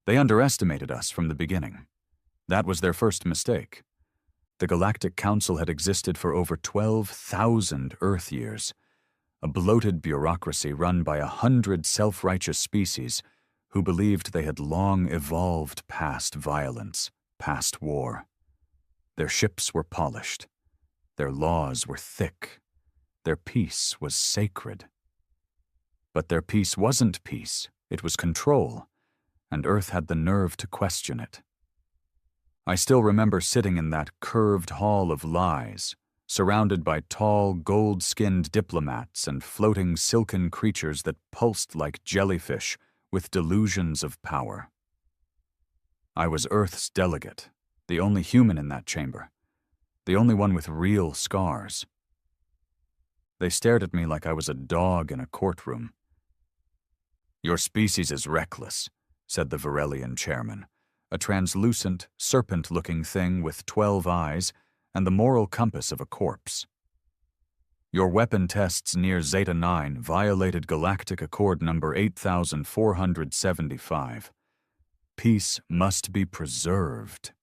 They underestimated us from the beginning. That was their first mistake. The Galactic Council had existed for over 12,000 Earth years, a bloated bureaucracy run by 100 self-righteous species who believed they had long evolved past violence, past war. Their ships were polished. Their laws were thick. Their peace was sacred. But their peace wasn't peace, it was control, and Earth had the nerve to question it. I still remember sitting in that curved hall of lies, surrounded by tall, gold-skinned diplomats and floating silken creatures that pulsed like jellyfish with delusions of power. I was Earth's delegate, the only human in that chamber, the only one with real scars. They stared at me like I was a dog in a courtroom. "Your species is reckless," said the Varelian chairman, a translucent, serpent-looking thing with 12 eyes and the moral compass of a corpse. "Your weapon tests near Zeta 9 violated Galactic Accord number 8475. Peace must be preserved."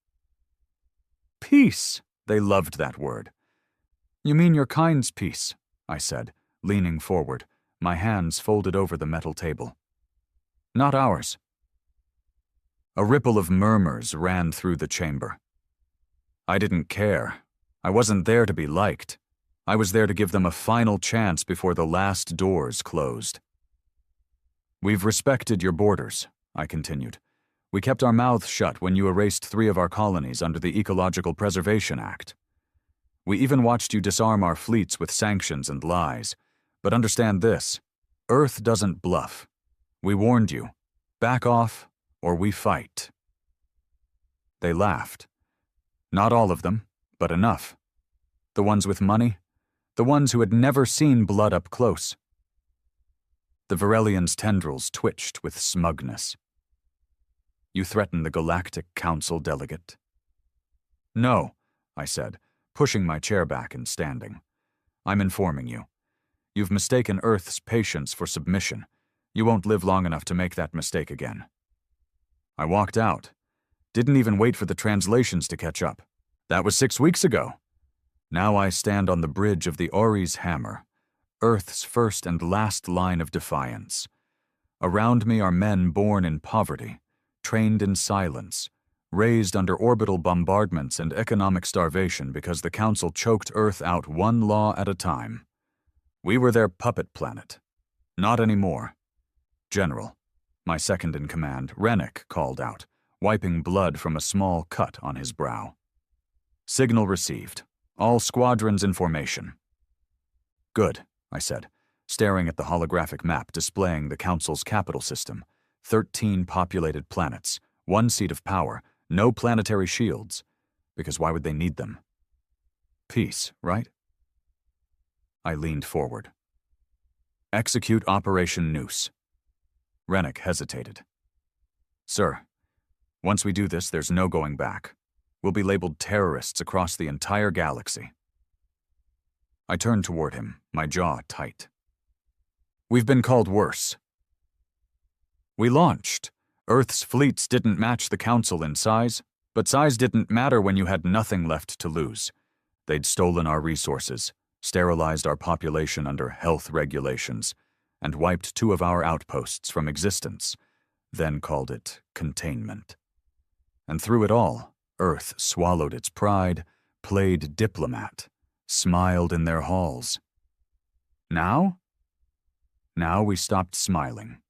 Peace! They loved that word. "You mean your kind's peace," I said, leaning forward, my hands folded over the metal table. "Not ours." A ripple of murmurs ran through the chamber. I didn't care. I wasn't there to be liked. I was there to give them a final chance before the last doors closed. "We've respected your borders," I continued. "We kept our mouths shut when you erased 3 of our colonies under the Ecological Preservation Act. We even watched you disarm our fleets with sanctions and lies. But understand this, Earth doesn't bluff. We warned you. Back off, or we fight." They laughed. Not all of them, but enough. The ones with money, the ones who had never seen blood up close. The Varelian's tendrils twitched with smugness. "You threaten the Galactic Council delegate?" "No," I said, pushing my chair back and standing. "I'm informing you. You've mistaken Earth's patience for submission. You won't live long enough to make that mistake again." I walked out. Didn't even wait for the translations to catch up. That was 6 weeks ago. Now I stand on the bridge of the Ori's hammer, Earth's first and last line of defiance. Around me are men born in poverty, trained in silence, raised under orbital bombardments and economic starvation because the Council choked Earth out one law at a time. We were their puppet planet. Not anymore. "General," my second-in-command, Rennick, called out, wiping blood from a small cut on his brow. "Signal received. All squadrons in formation." "Good," I said, staring at the holographic map displaying the Council's capital system. 13 populated planets, 1 seat of power, no planetary shields, because why would they need them? Peace, right? I leaned forward. "Execute Operation Noose." Rennick hesitated. "Sir, once we do this, there's no going back. We'll be labeled terrorists across the entire galaxy." I turned toward him, my jaw tight. "We've been called worse." "We launched. Earth's fleets didn't match the Council in size, but size didn't matter when you had nothing left to lose. They'd stolen our resources, sterilized our population under health regulations, and wiped 2 of our outposts from existence, then called it containment. And through it all, Earth swallowed its pride, played diplomat, smiled in their halls. Now? Now we stopped smiling.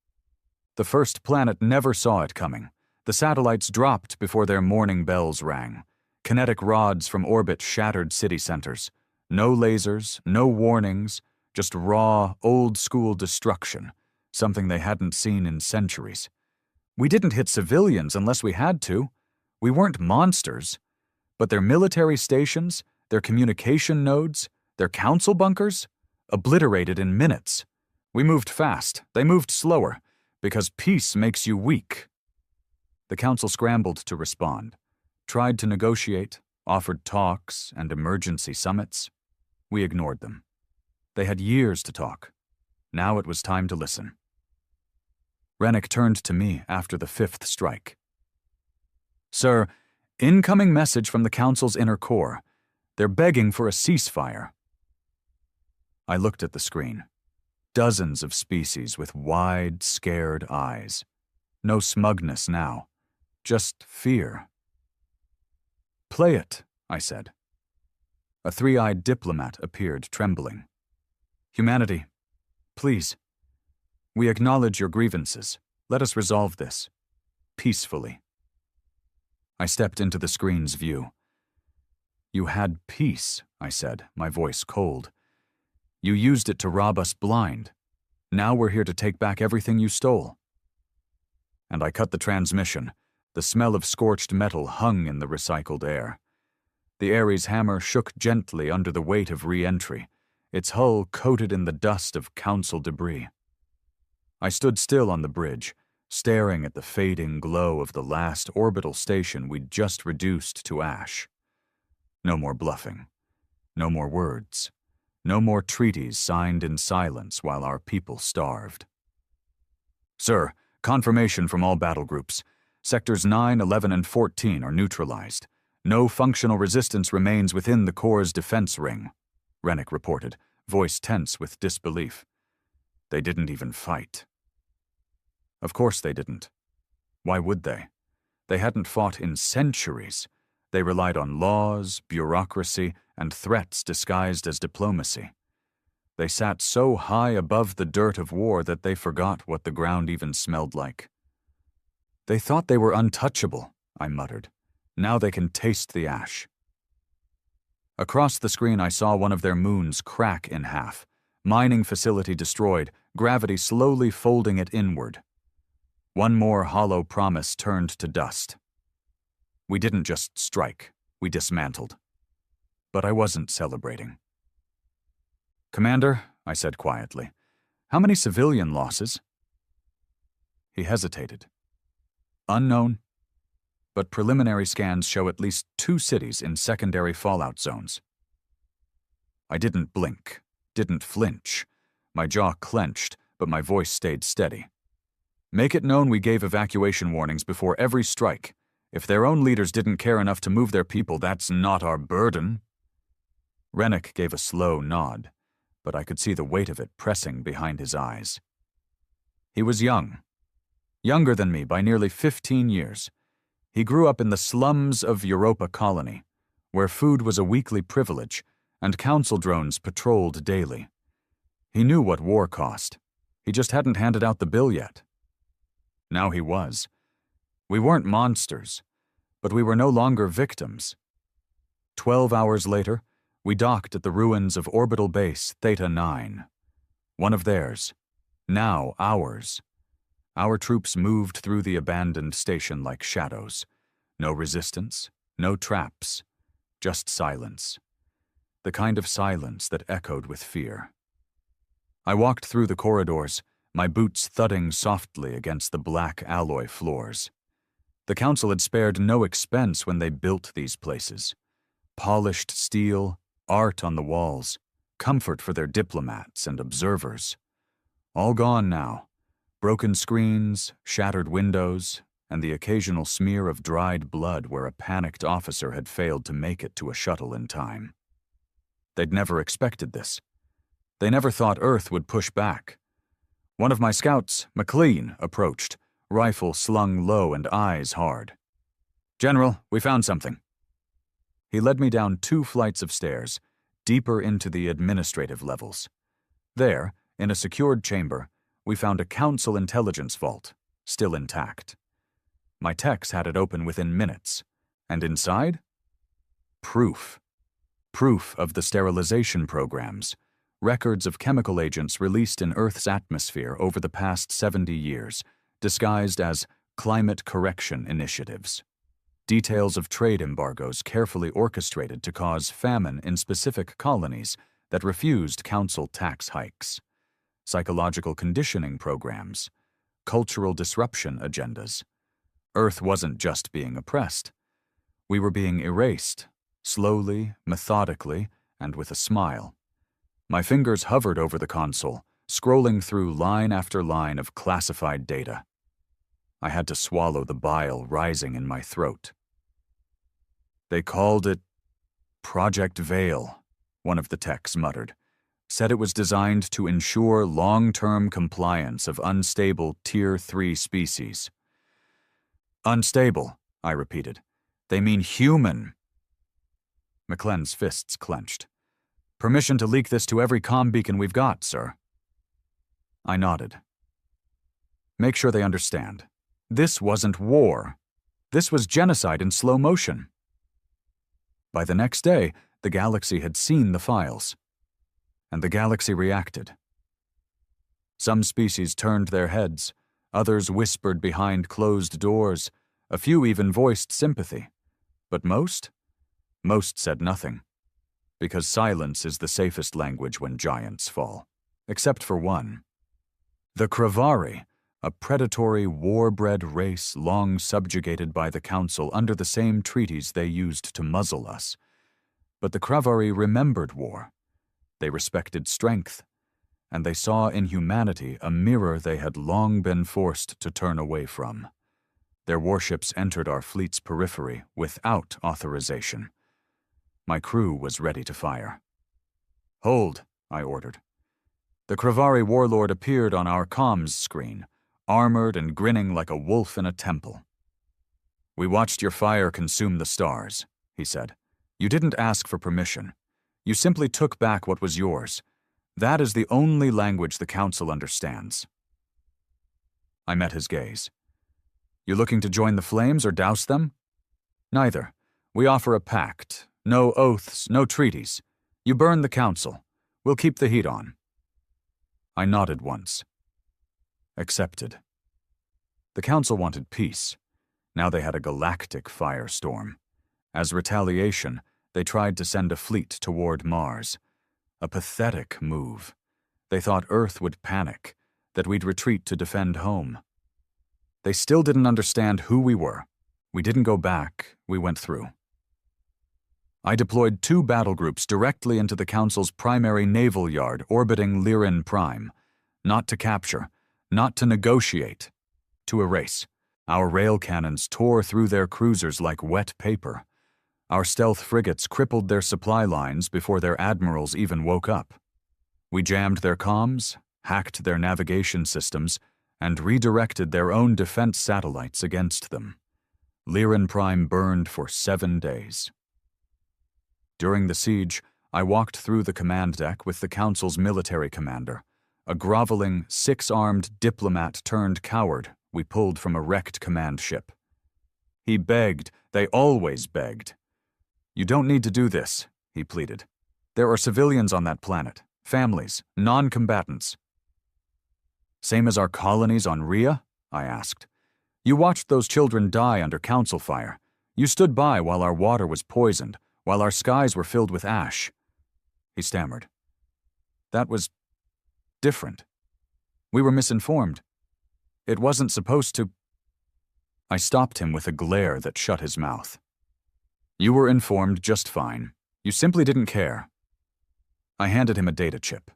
The first planet never saw it coming. The satellites dropped before their morning bells rang. Kinetic rods from orbit shattered city centers. No lasers, no warnings, just raw, old-school destruction, something they hadn't seen in centuries. We didn't hit civilians unless we had to. We weren't monsters. But their military stations, their communication nodes, their council bunkers, obliterated in minutes. We moved fast, they moved slower, because peace makes you weak. The Council scrambled to respond, tried to negotiate, offered talks and emergency summits. We ignored them. They had years to talk. Now it was time to listen. Rennick turned to me after the 5th strike, Sir, incoming message from the Council's inner core. They're begging for a ceasefire. I looked at the screen. Dozens of species with wide, scared eyes. No smugness now, just fear. Play it, I said. A three-eyed diplomat appeared, trembling. Humanity, please. We acknowledge your grievances. Let us resolve this. Peacefully. I stepped into the screen's view. You had peace, I said, my voice cold. You used it to rob us blind. Now we're here to take back everything you stole. And I cut the transmission. The smell of scorched metal hung in the recycled air. The Ares hammer shook gently under the weight of re-entry, its hull coated in the dust of Council debris. I stood still on the bridge, staring at the fading glow of the last orbital station we'd just reduced to ash. No more bluffing. No more words. No more treaties signed in silence while our people starved. Sir, confirmation from all battle groups. Sectors 9, 11, and 14 are neutralized. No functional resistance remains within the Core's defense ring, Rennick reported, voice tense with disbelief. They didn't even fight. Of course they didn't. Why would they? They hadn't fought in centuries. They relied on laws, bureaucracy, and threats disguised as diplomacy. They sat so high above the dirt of war that they forgot what the ground even smelled like. They thought they were untouchable, I muttered. Now they can taste the ash. Across the screen I saw one of their moons crack in half. Mining facility destroyed, gravity slowly folding it inward. One more hollow promise turned to dust. We didn't just strike, we dismantled. But I wasn't celebrating. Commander, I said quietly, how many civilian losses? He hesitated. Unknown, but preliminary scans show at least 2 cities in secondary fallout zones. I didn't blink, didn't flinch. My jaw clenched, but my voice stayed steady. Make it known we gave evacuation warnings before every strike. If their own leaders didn't care enough to move their people, that's not our burden. Rennick gave a slow nod, but I could see the weight of it pressing behind his eyes. He was young. Younger than me by nearly 15 years. He grew up in the slums of Europa Colony, where food was a weekly privilege and council drones patrolled daily. He knew what war cost. He just hadn't handed out the bill yet. Now he was. We weren't monsters, but we were no longer victims. 12 hours later, we docked at the ruins of Orbital Base Theta 9. One of theirs. Now ours. Our troops moved through the abandoned station like shadows. No resistance, no traps, just silence. The kind of silence that echoed with fear. I walked through the corridors, my boots thudding softly against the black alloy floors. The Council had spared no expense when they built these places. Polished steel, art on the walls, comfort for their diplomats and observers. All gone now. Broken screens, shattered windows, and the occasional smear of dried blood where a panicked officer had failed to make it to a shuttle in time. They'd never expected this. They never thought Earth would push back. One of my scouts, McLean, approached, rifle slung low and eyes hard. General, we found something. He led me down 2 flights of stairs, deeper into the administrative levels. There, in a secured chamber, we found a Council intelligence vault, still intact. My techs had it open within minutes. And inside? Proof. Proof of the sterilization programs, records of chemical agents released in Earth's atmosphere over the past 70 years, disguised as climate correction initiatives. Details of trade embargoes carefully orchestrated to cause famine in specific colonies that refused Council tax hikes. Psychological conditioning programs, cultural disruption agendas. Earth wasn't just being oppressed. We were being erased, slowly, methodically, and with a smile. My fingers hovered over the console, scrolling through line after line of classified data. I had to swallow the bile rising in my throat. They called it Project Veil, one of the techs muttered. Said it was designed to ensure long-term compliance of unstable Tier 3 species. Unstable, I repeated. They mean human. McClenn's fists clenched. Permission to leak this to every comm beacon we've got, sir. I nodded. Make sure they understand. This wasn't war. This was genocide in slow motion. By the next day, the galaxy had seen the files. And the galaxy reacted. Some species turned their heads, others whispered behind closed doors, a few even voiced sympathy. But most said nothing. Because silence is the safest language when giants fall. Except for one. The Kravari, a predatory, war-bred race long subjugated by the Council under the same treaties they used to muzzle us. But the Kravari remembered war. They respected strength, and they saw in humanity a mirror they had long been forced to turn away from. Their warships entered our fleet's periphery without authorization. My crew was ready to fire. Hold, I ordered. The Kravari warlord appeared on our comms screen, armored and grinning like a wolf in a temple. We watched your fire consume the stars, he said. You didn't ask for permission. You simply took back what was yours. That is the only language the Council understands. I met his gaze. You looking to join the flames or douse them? Neither. We offer a pact. No oaths, no treaties. You burn the Council. We'll keep the heat on. I nodded once. Accepted. The Council wanted peace. Now they had a galactic firestorm. As retaliation, they tried to send a fleet toward Mars. A pathetic move. They thought Earth would panic, that we'd retreat to defend home. They still didn't understand who we were. We didn't go back, we went through. I deployed 2 battle groups directly into the Council's primary naval yard orbiting Lyran Prime. Not to capture, not to negotiate, to erase. Our rail cannons tore through their cruisers like wet paper. Our stealth frigates crippled their supply lines before their admirals even woke up. We jammed their comms, hacked their navigation systems, and redirected their own defense satellites against them. Lyran Prime burned for 7 days. During the siege, I walked through the command deck with the Council's military commander, a groveling, 6-armed diplomat-turned-coward we pulled from a wrecked command ship. He begged, they always begged. You don't need to do this, he pleaded. There are civilians on that planet, families, non-combatants. Same as our colonies on Rhea? I asked. You watched those children die under Council fire. You stood by while our water was poisoned, while our skies were filled with ash. He stammered. That was different. We were misinformed. It wasn't supposed to. I stopped him with a glare that shut his mouth. You were informed just fine. You simply didn't care. I handed him a data chip.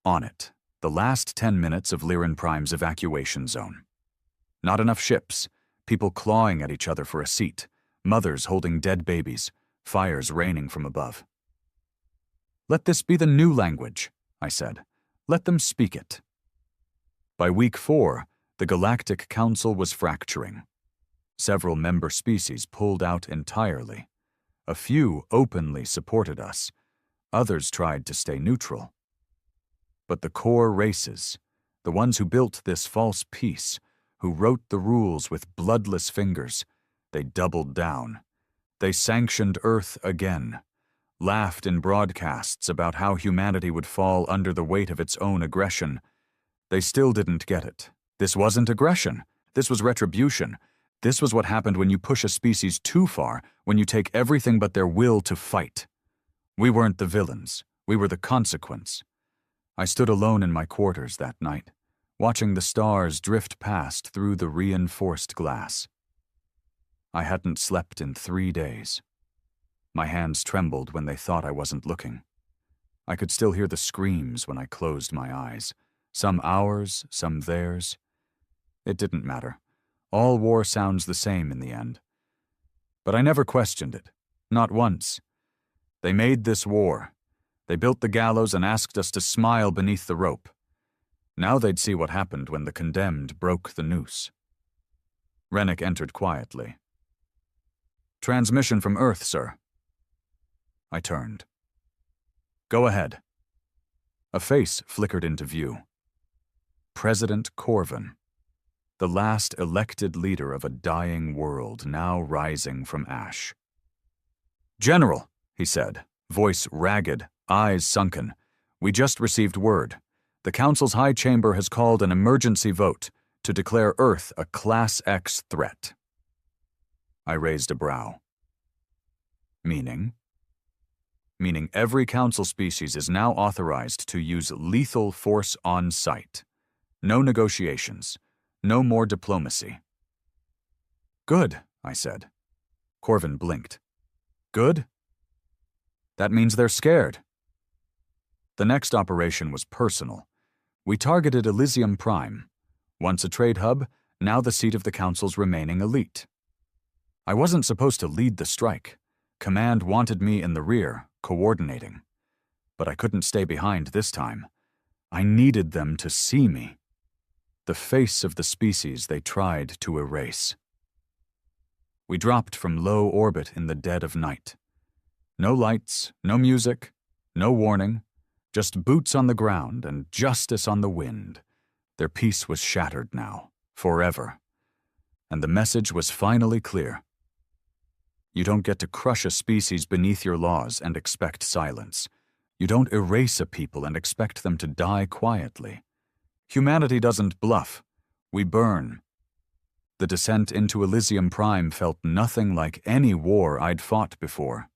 On it, the last 10 minutes of Lyran Prime's evacuation zone. Not enough ships, people clawing at each other for a seat, mothers holding dead babies, fires raining from above. Let this be the new language, I said. Let them speak it. By week 4, the Galactic Council was fracturing. Several member species pulled out entirely. A few openly supported us. Others tried to stay neutral. But the core races, the ones who built this false peace, who wrote the rules with bloodless fingers, they doubled down. They sanctioned Earth again, laughed in broadcasts about how humanity would fall under the weight of its own aggression. They still didn't get it. This wasn't aggression. This was retribution. This was what happened when you push a species too far, when you take everything but their will to fight. We weren't the villains. We were the consequence. I stood alone in my quarters that night, watching the stars drift past through the reinforced glass. I hadn't slept in 3 days. My hands trembled when they thought I wasn't looking. I could still hear the screams when I closed my eyes. Some ours, some theirs. It didn't matter. All war sounds the same in the end. But I never questioned it. Not once. They made this war. They built the gallows and asked us to smile beneath the rope. Now they'd see what happened when the condemned broke the noose. Rennick entered quietly. "Transmission from Earth, sir." I turned. "Go ahead." A face flickered into view. President Corvin, the last elected leader of a dying world now rising from ash. "General," he said, voice ragged, eyes sunken, "we just received word. The Council's High Chamber has called an emergency vote to declare Earth a Class X threat." I raised a brow. Meaning? Meaning every Council species is now authorized to use lethal force on sight. No negotiations. No more diplomacy. "Good," I said. Corvin blinked. "Good? That means they're scared." The next operation was personal. We targeted Elysium Prime. Once a trade hub, now the seat of the Council's remaining elite. I wasn't supposed to lead the strike. Command wanted me in the rear, coordinating. But I couldn't stay behind this time. I needed them to see me. The face of the species they tried to erase. We dropped from low orbit in the dead of night. No lights, no music, no warning, just boots on the ground and justice on the wind. Their peace was shattered now, forever. And the message was finally clear. You don't get to crush a species beneath your laws and expect silence. You don't erase a people and expect them to die quietly. Humanity doesn't bluff. We burn. The descent into Elysium Prime felt nothing like any war I'd fought before.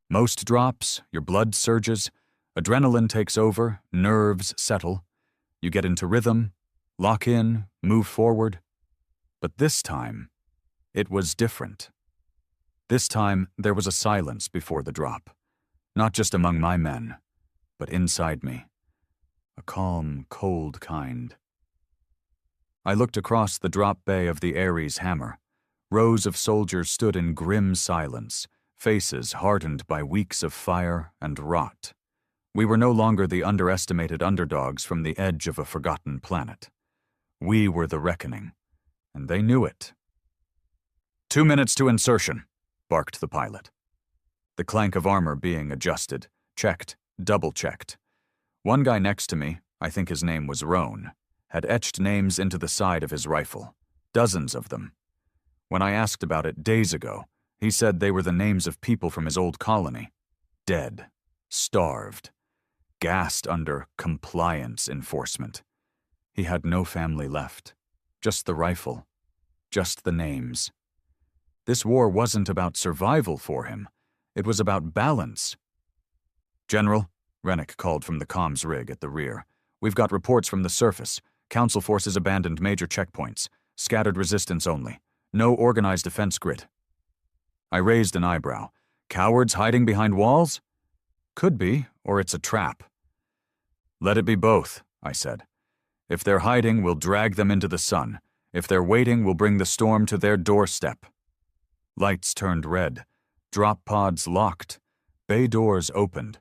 Most drops, your blood surges, adrenaline takes over, nerves settle. You get into rhythm, lock in, move forward. But this time, it was different. This time, there was a silence before the drop. Not just among my men, but inside me. A calm, cold kind. I looked across the drop bay of the Ares Hammer. Rows of soldiers stood in grim silence, faces hardened by weeks of fire and rot. We were no longer the underestimated underdogs from the edge of a forgotten planet. We were the reckoning, and they knew it. 2 minutes to insertion, barked the pilot. The clank of armor being adjusted, checked, double-checked. One guy next to me, I think his name was Roan, had etched names into the side of his rifle, dozens of them. When I asked about it days ago, he said they were the names of people from his old colony. Dead, starved, gassed under compliance enforcement. He had no family left, just the rifle, just the names. This war wasn't about survival for him. It was about balance. "General," Rennick called from the comms rig at the rear, "we've got reports from the surface. Council forces abandoned major checkpoints. Scattered resistance only. No organized defense grid." I raised an eyebrow. "Cowards hiding behind walls?" "Could be, or it's a trap." "Let it be both," I said. "If they're hiding, we'll drag them into the sun. If they're waiting, we'll bring the storm to their doorstep." Lights turned red. Drop pods locked. Bay doors opened.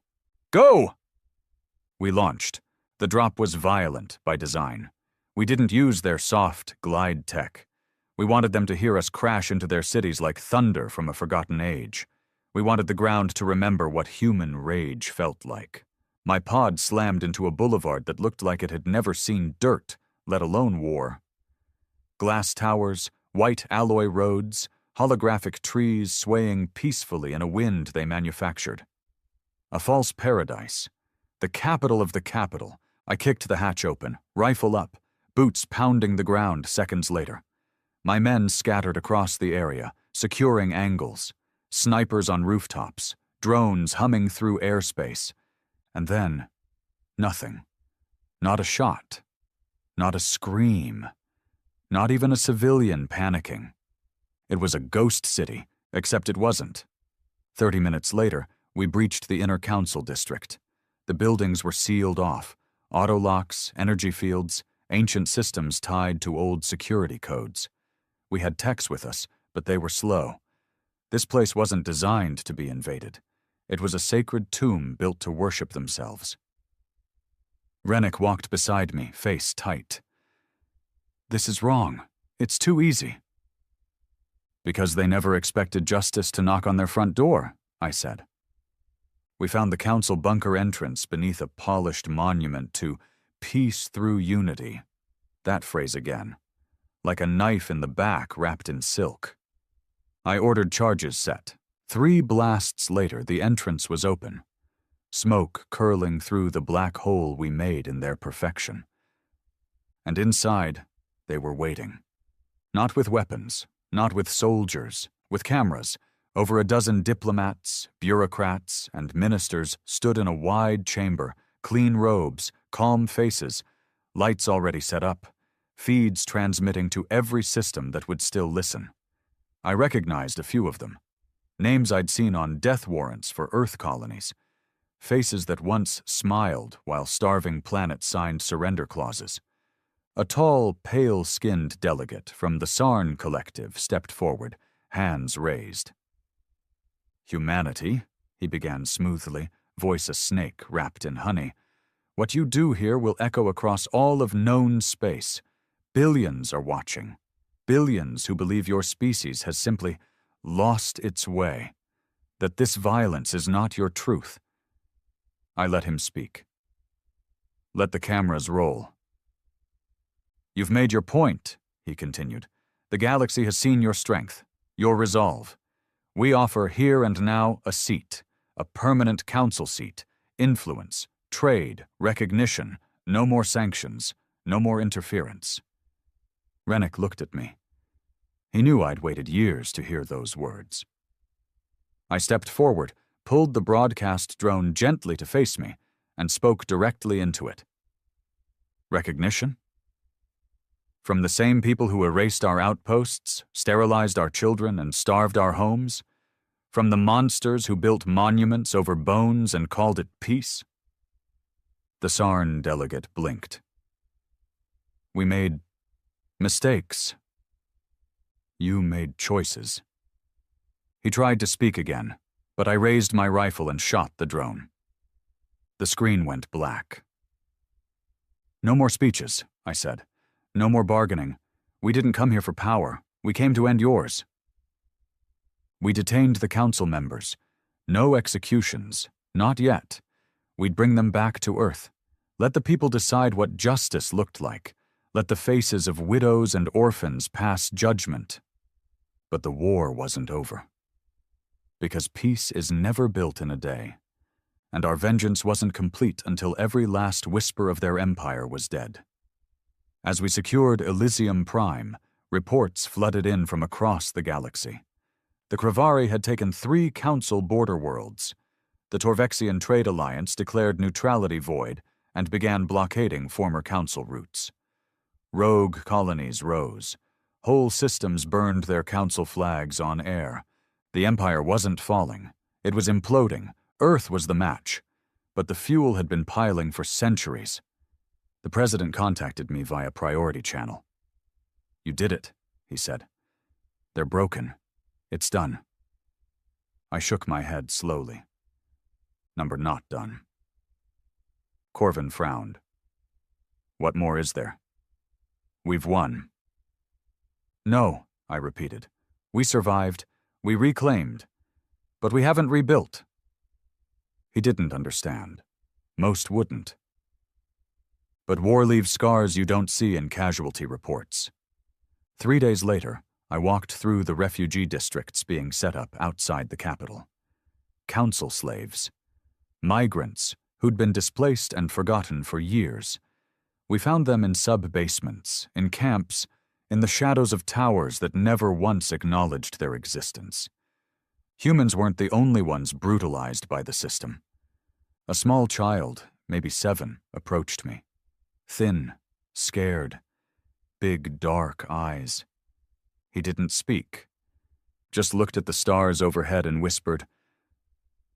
"Go!" We launched. The drop was violent by design. We didn't use their soft glide tech. We wanted them to hear us crash into their cities like thunder from a forgotten age. We wanted the ground to remember what human rage felt like. My pod slammed into a boulevard that looked like it had never seen dirt, let alone war. Glass towers, white alloy roads, holographic trees swaying peacefully in a wind they manufactured. A false paradise. The capital of the capital. I kicked the hatch open, rifle up, boots pounding the ground seconds later. My men scattered across the area, securing angles. Snipers on rooftops, drones humming through airspace. And then, nothing. Not a shot. Not a scream. Not even a civilian panicking. It was a ghost city, except it wasn't. 30 minutes later, we breached the inner council district. The buildings were sealed off. Auto locks, energy fields, ancient systems tied to old security codes. We had techs with us, but they were slow. This place wasn't designed to be invaded. It was a sacred tomb built to worship themselves. Rennick walked beside me, face tight. This is wrong. It's too easy. Because they never expected justice to knock on their front door, I said. We found the council bunker entrance beneath a polished monument to peace through unity. That phrase again. Like a knife in the back wrapped in silk. I ordered charges set. 3 blasts later, the entrance was open. Smoke curling through the black hole we made in their perfection. And inside, they were waiting. Not with weapons, not with soldiers, with cameras. Over a dozen diplomats, bureaucrats, and ministers stood in a wide chamber, clean robes, calm faces, lights already set up, feeds transmitting to every system that would still listen. I recognized a few of them. Names I'd seen on death warrants for Earth colonies. Faces that once smiled while starving planets signed surrender clauses. A tall, pale-skinned delegate from the Sarn Collective stepped forward, hands raised. Humanity, he began smoothly, voice a snake wrapped in honey. What you do here will echo across all of known space. Billions are watching. Billions who believe your species has simply lost its way. That this violence is not your truth. I let him speak. Let the cameras roll. You've made your point, he continued. The galaxy has seen your strength, your resolve. We offer here and now a seat, a permanent council seat, influence, trade, recognition, no more sanctions, no more interference. Rennick looked at me. He knew I'd waited years to hear those words. I stepped forward, pulled the broadcast drone gently to face me, and spoke directly into it. Recognition? From the same people who erased our outposts, sterilized our children, and starved our homes? From the monsters who built monuments over bones and called it peace? The Sarn delegate blinked. We made mistakes. You made choices. He tried to speak again, but I raised my rifle and shot the drone. The screen went black. No more speeches, I said. No more bargaining. We didn't come here for power. We came to end yours. We detained the council members. No executions. Not yet. We'd bring them back to Earth. Let the people decide what justice looked like. Let the faces of widows and orphans pass judgment. But the war wasn't over. Because peace is never built in a day. And our vengeance wasn't complete until every last whisper of their empire was dead. As we secured Elysium Prime, reports flooded in from across the galaxy. The Kravari had taken 3 council border worlds. The Torvexian Trade Alliance declared neutrality void and began blockading former council routes. Rogue colonies rose. Whole systems burned their council flags on air. The Empire wasn't falling. It was imploding. Earth was the match. But the fuel had been piling for centuries. The president contacted me via priority channel. You did it, he said. They're broken. It's done. I shook my head slowly. Number not done. Corvin frowned. What more is there? We've won. No, I repeated. We survived. We reclaimed. But we haven't rebuilt. He didn't understand. Most wouldn't. But war leaves scars you don't see in casualty reports. 3 days later, I walked through the refugee districts being set up outside the capital. Council slaves. Migrants who'd been displaced and forgotten for years. We found them in sub-basements, in camps, in the shadows of towers that never once acknowledged their existence. Humans weren't the only ones brutalized by the system. A small child, maybe 7, approached me. Thin, scared, big dark eyes. He didn't speak, just looked at the stars overhead and whispered,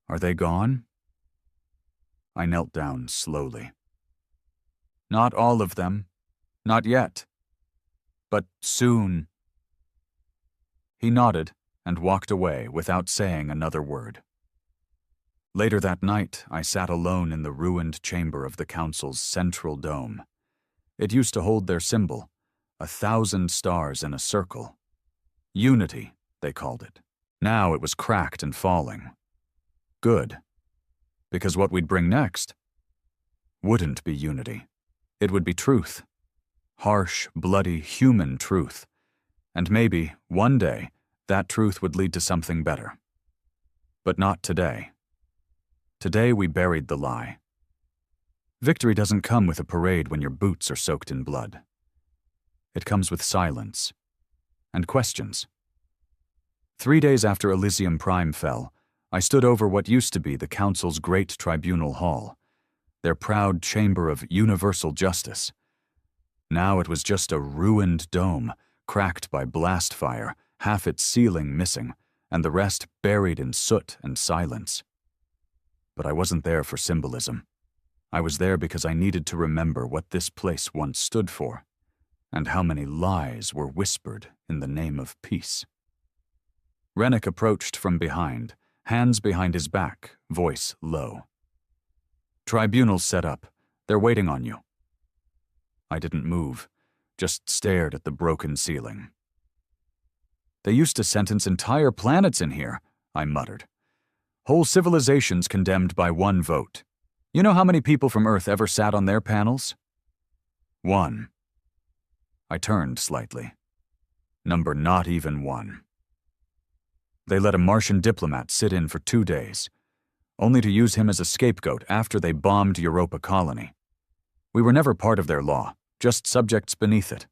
"Are they gone?" I knelt down slowly. Not all of them, not yet, but soon. He nodded and walked away without saying another word. Later that night, I sat alone in the ruined chamber of the council's central dome. It used to hold their symbol, 1,000 stars in a circle. Unity, they called it. Now it was cracked and falling. Good, because what we'd bring next wouldn't be unity. It would be truth. Harsh, bloody, human truth. And maybe, one day, that truth would lead to something better. But not today. Today we buried the lie. Victory doesn't come with a parade when your boots are soaked in blood. It comes with silence and questions. 3 days after Elysium Prime fell, I stood over what used to be the Council's great tribunal hall, their proud chamber of universal justice. Now it was just a ruined dome, cracked by blast fire, half its ceiling missing, and the rest buried in soot and silence. But I wasn't there for symbolism. I was there because I needed to remember what this place once stood for, and how many lies were whispered in the name of peace. Rennick approached from behind, hands behind his back, voice low. "Tribunal's set up. They're waiting on you." I didn't move, just stared at the broken ceiling. "They used to sentence entire planets in here," I muttered. "Whole civilizations condemned by one vote. You know how many people from Earth ever sat on their panels?" "One." I turned slightly. Number not even one. They let a Martian diplomat sit in for 2 days, only to use him as a scapegoat after they bombed Europa Colony. We were never part of their law, just subjects beneath it.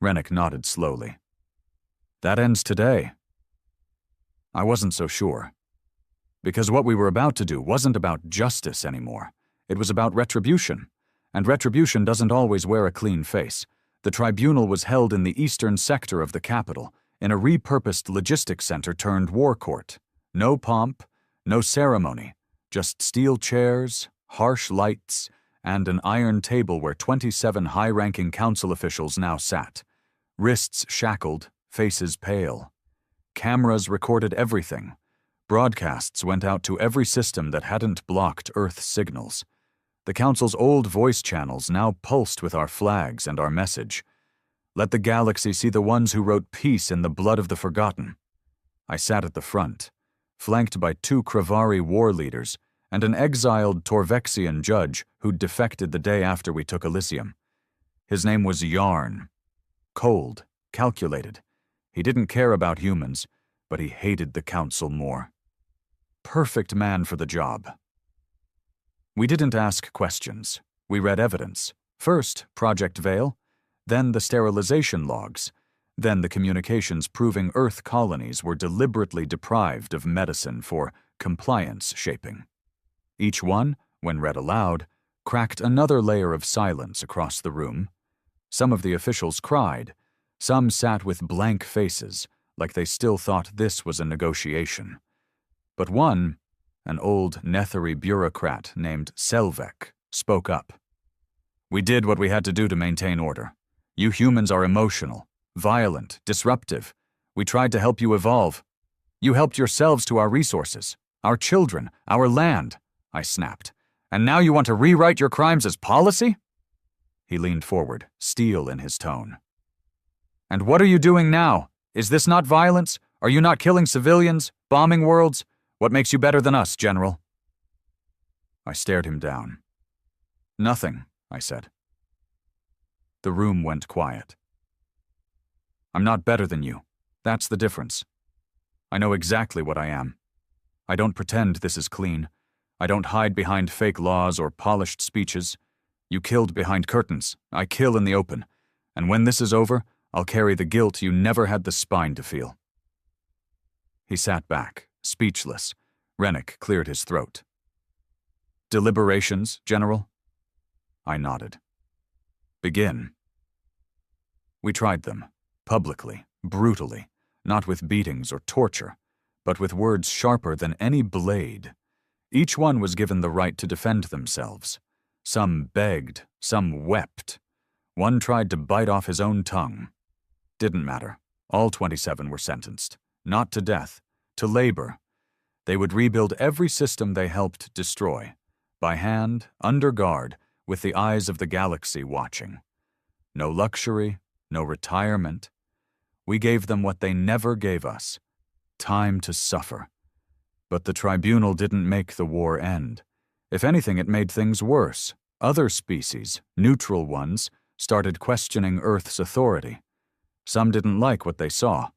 Rennick nodded slowly. "That ends today." I wasn't so sure. Because what we were about to do wasn't about justice anymore. It was about retribution. And retribution doesn't always wear a clean face. The tribunal was held in the eastern sector of the capital, in a repurposed logistics center turned war court. No pomp, no ceremony, just steel chairs, harsh lights, and an iron table where 27 high-ranking council officials now sat. Wrists shackled, faces pale. Cameras recorded everything. Broadcasts went out to every system that hadn't blocked Earth signals. The Council's old voice channels now pulsed with our flags and our message. Let the galaxy see the ones who wrote peace in the blood of the forgotten. I sat at the front, flanked by 2 Kravari war leaders and an exiled Torvexian judge who'd defected the day after we took Elysium. His name was Yarn. Cold, calculated. He didn't care about humans, but he hated the Council more. Perfect man for the job. We didn't ask questions. We read evidence. First, Project Veil, then the sterilization logs, then the communications proving Earth colonies were deliberately deprived of medicine for compliance shaping. Each one, when read aloud, cracked another layer of silence across the room. Some of the officials cried. Some sat with blank faces, like they still thought this was a negotiation. But one, an old Netheri bureaucrat named Selvek, spoke up. "We did what we had to do to maintain order. You humans are emotional, violent, disruptive. We tried to help you evolve. You helped yourselves to our resources, our children, our land," I snapped. "And now you want to rewrite your crimes as policy?" He leaned forward, steel in his tone. "And what are you doing now? Is this not violence? Are you not killing civilians, bombing worlds? What makes you better than us, General?" I stared him down. "Nothing," I said. The room went quiet. "I'm not better than you. That's the difference. I know exactly what I am. I don't pretend this is clean. I don't hide behind fake laws or polished speeches. You killed behind curtains. I kill in the open. And when this is over, I'll carry the guilt you never had the spine to feel." He sat back, speechless. Rennick cleared his throat. "Deliberations, General?" I nodded. "Begin." We tried them, publicly, brutally, not with beatings or torture, but with words sharper than any blade. Each one was given the right to defend themselves. Some begged, some wept. One tried to bite off his own tongue. Didn't matter. All 27 were sentenced. not to death, to labor. They would rebuild every system they helped destroy, by hand, under guard, with the eyes of the galaxy watching. No luxury, no retirement. We gave them what they never gave us, time to suffer. But the tribunal didn't make the war end. If anything, it made things worse. Other species, neutral ones, started questioning Earth's authority. Some didn't like what they saw,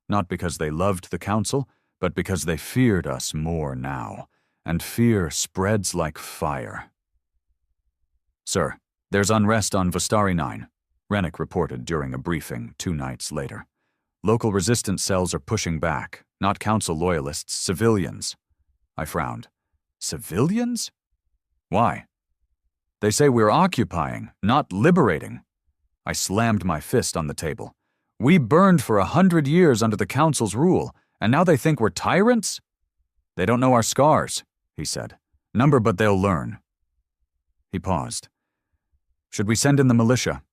not because they loved the Council, but because they feared us more now, and fear spreads like fire. "Sir, there's unrest on Vostari 9, Rennick reported during a briefing 2 nights later. "Local resistance cells are pushing back, not Council loyalists, civilians." I frowned. "Civilians? Why?" "They say we're occupying, not liberating." I slammed my fist on the table. "We burned for 100 years under the Council's rule, and now they think we're tyrants?" "They don't know our scars," he said. "Number, but they'll learn." He paused. "Should we send in the militia?"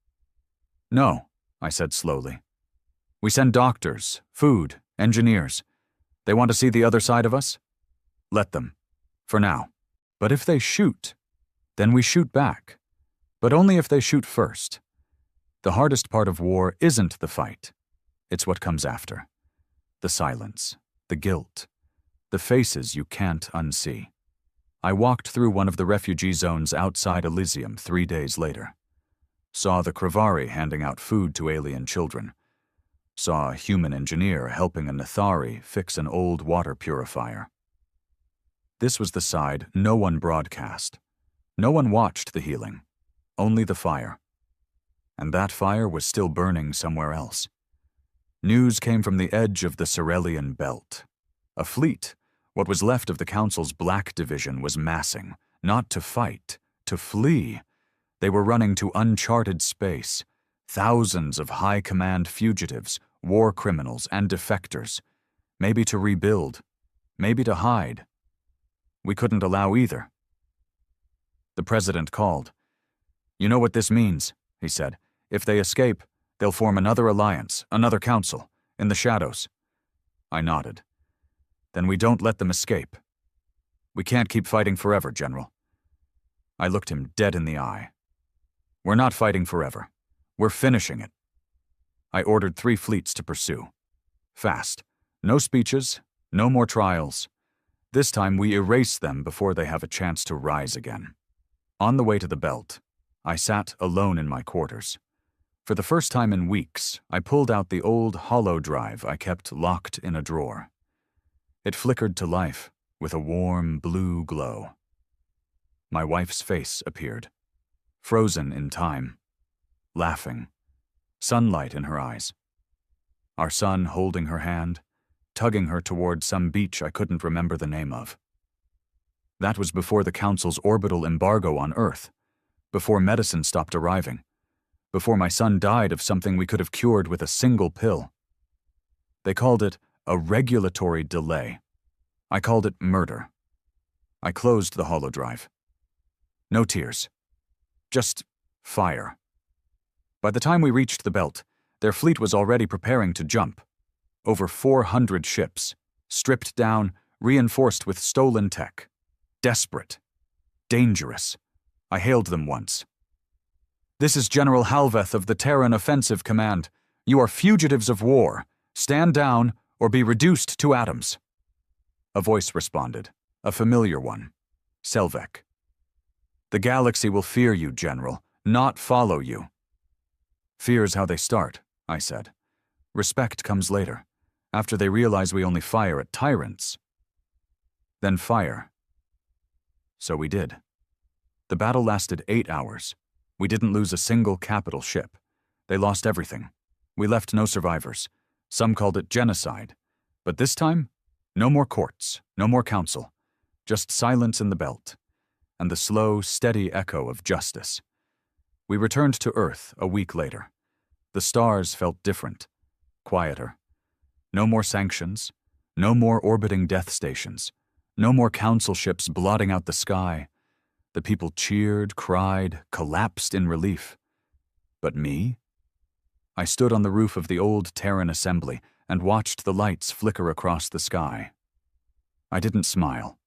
"No," I said slowly. "We send doctors, food, engineers. They want to see the other side of us? Let them. For now. But if they shoot, then we shoot back. But only if they shoot first. The hardest part of war isn't the fight. It's what comes after. The silence, the guilt, the faces you can't unsee." I walked through one of the refugee zones outside Elysium 3 days later. Saw the Kravari handing out food to alien children. Saw a human engineer helping a Nathari fix an old water purifier. This was the side no one broadcast. No one watched the healing, only the fire. And that fire was still burning somewhere else. News came from the edge of the Cerelian belt. A fleet, what was left of the Council's Black Division, was massing, not to fight, to flee. They were running to uncharted space. Thousands of high command fugitives, war criminals, and defectors. Maybe to rebuild, maybe to hide. We couldn't allow either. The president called. "You know what this means," he said. "If they escape, they'll form another alliance, another council, in the shadows." I nodded. "Then we don't let them escape. We can't keep fighting forever, General." I looked him dead in the eye. "We're not fighting forever. We're finishing it." I ordered 3 fleets to pursue. Fast. No speeches, no more trials. This time we erase them before they have a chance to rise again. On the way to the belt, I sat alone in my quarters. For the first time in weeks, I pulled out the old hollow drive I kept locked in a drawer. It flickered to life with a warm blue glow. My wife's face appeared, frozen in time, laughing, sunlight in her eyes. Our son holding her hand, tugging her toward some beach I couldn't remember the name of. That was before the Council's orbital embargo on Earth, before medicine stopped arriving, before my son died of something we could have cured with a single pill. They called it a regulatory delay. I called it murder. I closed the hollow drive. No tears. Just fire. By the time we reached the belt, their fleet was already preparing to jump. Over 400 ships, stripped down, reinforced with stolen tech. Desperate. Dangerous. I hailed them once. "This is General Halveth of the Terran Offensive Command. You are fugitives of war. Stand down or be reduced to atoms." A voice responded, a familiar one. Selvek. "The galaxy will fear you, General, not follow you." "Fear's how they start," I said. "Respect comes later, after they realize we only fire at tyrants." "Then fire." So we did. The battle lasted 8 hours. We didn't lose a single capital ship. They lost everything. We left no survivors. Some called it genocide. But this time, no more courts, no more council. Just silence in the belt, and the slow, steady echo of justice. We returned to Earth a week later. The stars felt different, quieter. No more sanctions, no more orbiting death stations, no more council ships blotting out the sky. The people cheered, cried, collapsed in relief. But me? I stood on the roof of the old Terran assembly, and watched the lights flicker across the sky. I didn't smile,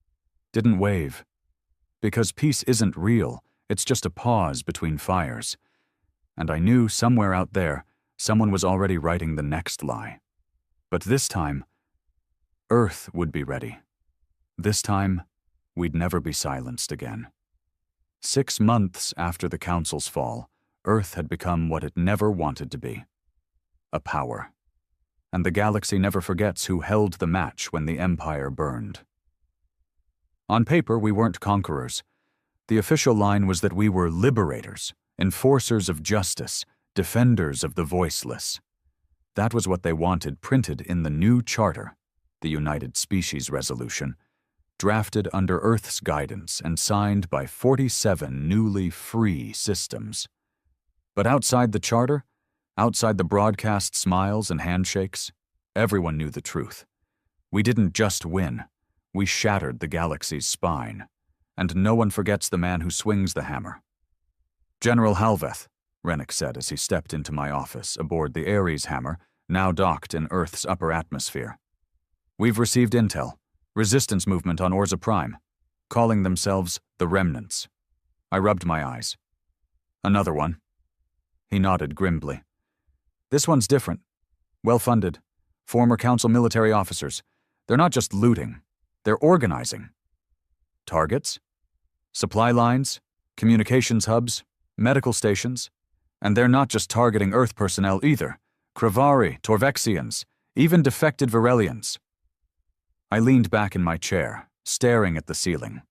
didn't wave, because peace isn't real, it's just a pause between fires. And I knew somewhere out there, someone was already writing the next lie. But this time, Earth would be ready. This time, we'd never be silenced again. 6 months after the Council's fall, Earth had become what it never wanted to be. A power. And the galaxy never forgets who held the match when the Empire burned. On paper, we weren't conquerors. The official line was that we were liberators, enforcers of justice, defenders of the voiceless. That was what they wanted printed in the new charter, the United Species Resolution, drafted under Earth's guidance and signed by 47 newly free systems. But outside the charter, outside the broadcast smiles and handshakes, everyone knew the truth. We didn't just win, we shattered the galaxy's spine, and no one forgets the man who swings the hammer. General Halveth, Rennick said as he stepped into my office aboard the Ares hammer, now docked in Earth's upper atmosphere. We've received intel, resistance movement on Orza Prime, calling themselves the Remnants. I rubbed my eyes. Another one. He nodded grimly. This one's different. Well-funded. Former Council military officers. They're not just looting. They're organizing. Targets? Supply lines? Communications hubs? Medical stations? And they're not just targeting Earth personnel either. Kravari, Torvexians, even defected Varelians. I leaned back in my chair, staring at the ceiling.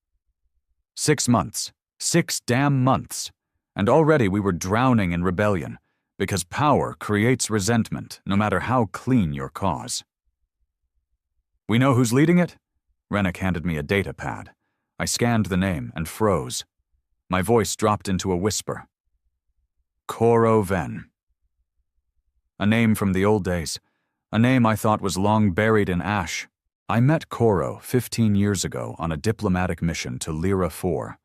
6 months. 6 damn months. And already we were drowning in rebellion, because power creates resentment, no matter how clean your cause. We know who's leading it? Rennick handed me a data pad. I scanned the name and froze. My voice dropped into a whisper. Koro Ven. A name from the old days. A name I thought was long buried in ash. I met Koro 15 years ago on a diplomatic mission to Lyra 4,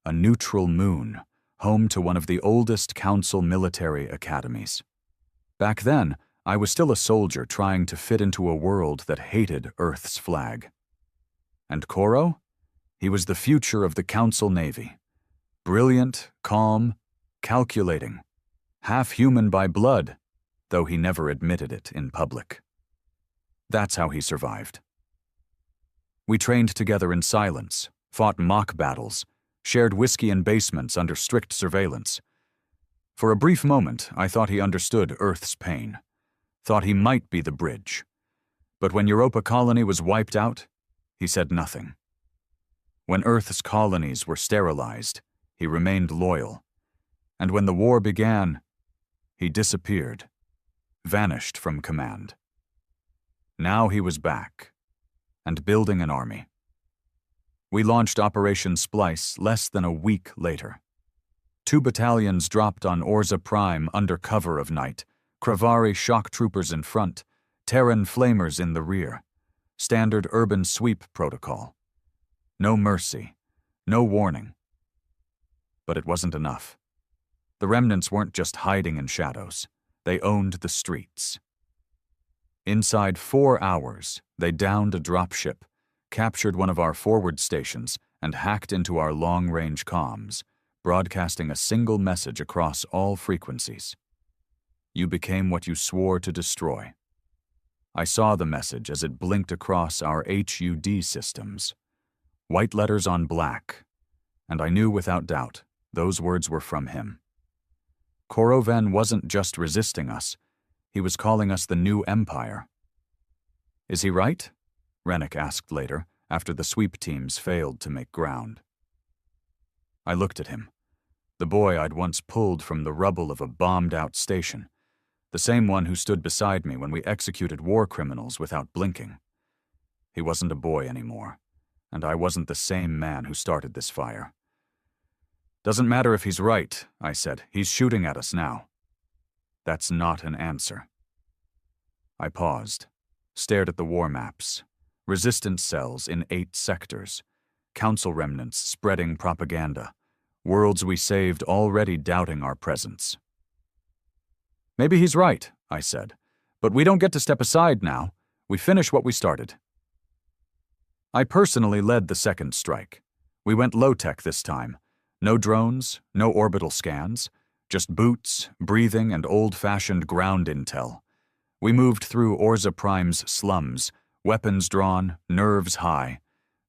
a neutral moon, home to one of the oldest Council military academies. Back then, I was still a soldier trying to fit into a world that hated Earth's flag. And Koro? He was the future of the Council Navy. Brilliant, calm, calculating, half human by blood, though he never admitted it in public. That's how he survived. We trained together in silence, fought mock battles, shared whiskey in basements under strict surveillance. For a brief moment, I thought he understood Earth's pain, thought he might be the bridge. But when Europa Colony was wiped out, he said nothing. When Earth's colonies were sterilized, he remained loyal. And when the war began, he disappeared, vanished from command. Now he was back, and building an army. We launched Operation Splice less than a week later. 2 battalions dropped on Orza Prime under cover of night, Kravari shock troopers in front, Terran flamers in the rear. Standard urban sweep protocol. No mercy, no warning. But it wasn't enough. The remnants weren't just hiding in shadows. They owned the streets. Inside 4 hours, they downed a dropship, captured one of our forward stations, and hacked into our long-range comms, broadcasting a single message across all frequencies. You became what you swore to destroy. I saw the message as it blinked across our HUD systems. White letters on black, and I knew without doubt those words were from him. Koro Ven wasn't just resisting us, he was calling us the new empire. Is he right? Rennick asked later, after the sweep teams failed to make ground. I looked at him, the boy I'd once pulled from the rubble of a bombed-out station, the same one who stood beside me when we executed war criminals without blinking. He wasn't a boy anymore, and I wasn't the same man who started this fire. Doesn't matter if he's right, I said. He's shooting at us now. That's not an answer. I paused, stared at the war maps. Resistance cells in 8 sectors, Council remnants spreading propaganda, worlds we saved already doubting our presence. Maybe he's right, I said. But we don't get to step aside now. We finish what we started. I personally led the second strike. We went low-tech this time. No drones, no orbital scans, just boots, breathing, and old-fashioned ground intel. We moved through Orza Prime's slums, weapons drawn, nerves high.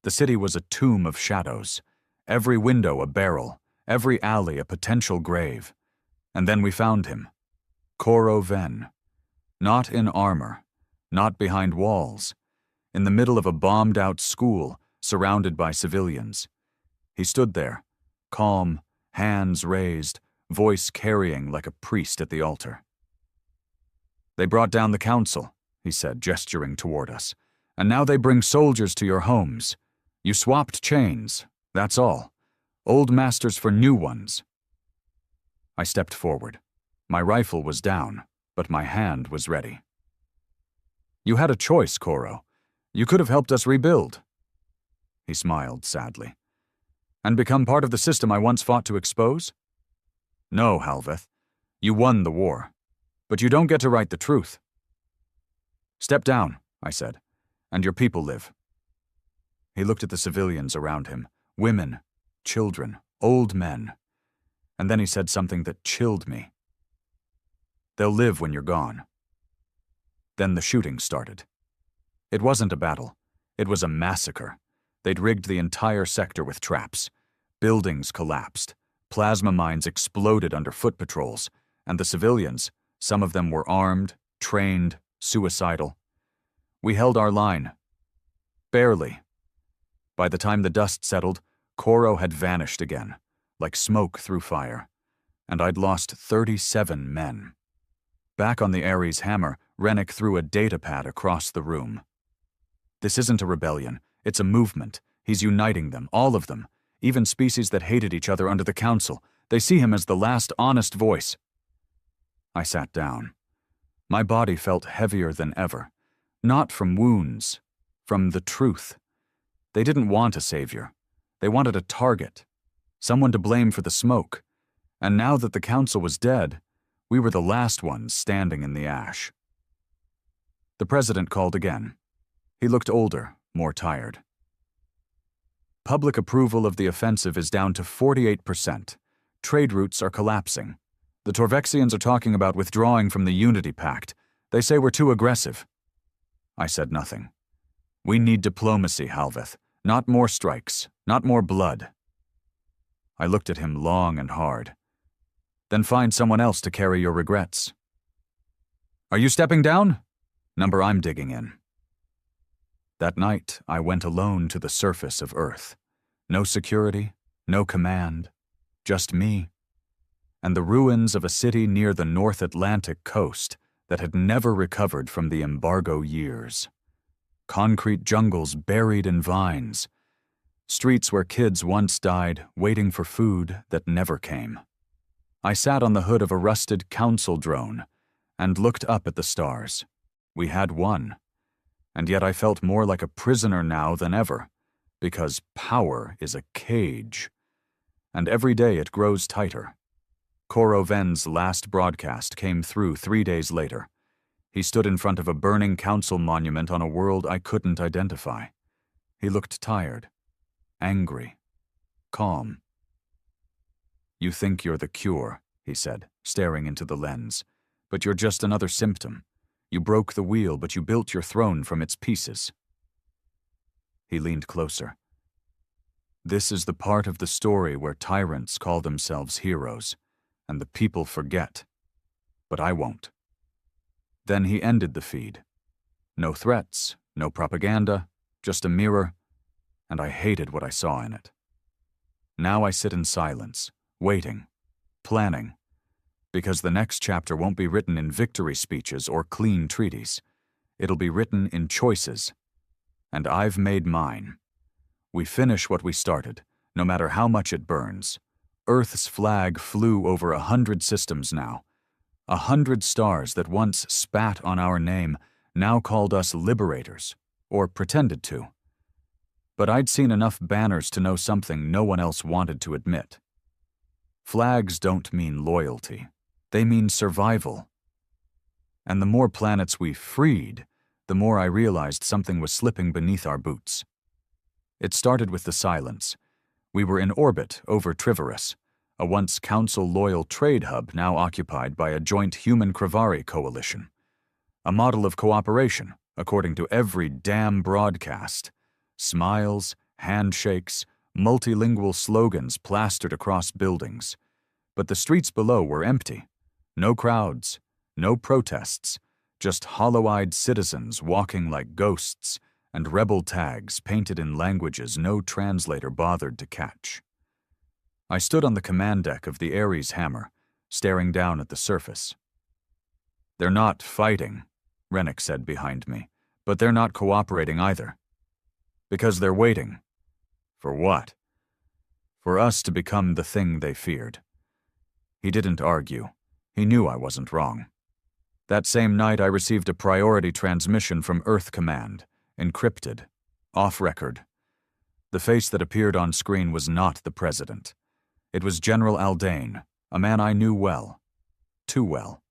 The city was a tomb of shadows. Every window a barrel, every alley a potential grave. And then we found him. Koro Ven. Not in armor, not behind walls. In the middle of a bombed-out school, surrounded by civilians. He stood there, calm, hands raised, voice carrying like a priest at the altar. "They brought down the council," he said, gesturing toward us. "And now they bring soldiers to your homes. You swapped chains, that's all. Old masters for new ones." I stepped forward. My rifle was down, but my hand was ready. "You had a choice, Koro. You could have helped us rebuild." He smiled sadly. "And become part of the system I once fought to expose?" "No, Halveth. You won the war. But you don't get to write the truth." "Step down," I said, "and your people live." He looked at the civilians around him, women, children, old men. And then he said something that chilled me. "They'll live when you're gone." Then the shooting started. It wasn't a battle. It was a massacre. They'd rigged the entire sector with traps. Buildings collapsed. Plasma mines exploded under foot patrols. And the civilians, some of them were armed, trained, suicidal. We held our line. Barely. By the time the dust settled, Koro had vanished again, like smoke through fire. And I'd lost 37 men. Back on the Ares hammer, Rennick threw a datapad across the room. "This isn't a rebellion. It's a movement. He's uniting them, all of them. Even species that hated each other under the council. They see him as the last honest voice." I sat down. My body felt heavier than ever. Not from wounds, from the truth. They didn't want a savior. They wanted a target. Someone to blame for the smoke. And now that the council was dead, we were the last ones standing in the ash. The president called again. He looked older, more tired. "Public approval of the offensive is down to 48%. Trade routes are collapsing. The Torvexians are talking about withdrawing from the Unity Pact. They say we're too aggressive." I said nothing. "We need diplomacy, Halveth. Not more strikes, not more blood." I looked at him long and hard. "Then find someone else to carry your regrets." "Are you stepping down?" "Number I'm digging in." That night, I went alone to the surface of Earth. No security, no command, just me, and the ruins of a city near the North Atlantic coast that had never recovered from the embargo years. Concrete jungles buried in vines. Streets where kids once died, waiting for food that never came. I sat on the hood of a rusted council drone and looked up at the stars. We had won. And yet I felt more like a prisoner now than ever, because power is a cage. And every day it grows tighter. Koro Ven's last broadcast came through 3 days later. He stood in front of a burning council monument on a world I couldn't identify. He looked tired, angry, calm. "You think you're the cure," he said, staring into the lens, "but you're just another symptom. You broke the wheel, but you built your throne from its pieces." He leaned closer. "This is the part of the story where tyrants call themselves heroes, and the people forget. But I won't." Then he ended the feed. No threats, no propaganda, just a mirror, and I hated what I saw in it. Now I sit in silence, waiting, planning, because the next chapter won't be written in victory speeches or clean treaties. It'll be written in choices. And I've made mine. We finish what we started, no matter how much it burns. Earth's flag flew over 100 systems now. 100 stars that once spat on our name now called us liberators, or pretended to. But I'd seen enough banners to know something no one else wanted to admit. Flags don't mean loyalty. They mean survival. And the more planets we freed, the more I realized something was slipping beneath our boots. It started with the silence. We were in orbit over Trivorus, a once Council-loyal trade hub now occupied by a joint human-Kravari coalition. A model of cooperation, according to every damn broadcast. Smiles, handshakes, multilingual slogans plastered across buildings. But the streets below were empty. No crowds, no protests, just hollow-eyed citizens walking like ghosts, and rebel tags painted in languages no translator bothered to catch. I stood on the command deck of the Ares Hammer, staring down at the surface. "They're not fighting," Rennick said behind me, "but they're not cooperating either. Because they're waiting. For what? For us to become the thing they feared." He didn't argue. He knew I wasn't wrong. That same night I received a priority transmission from Earth Command, encrypted, off-record. The face that appeared on screen was not the President. It was General Aldane, a man I knew well. Too well.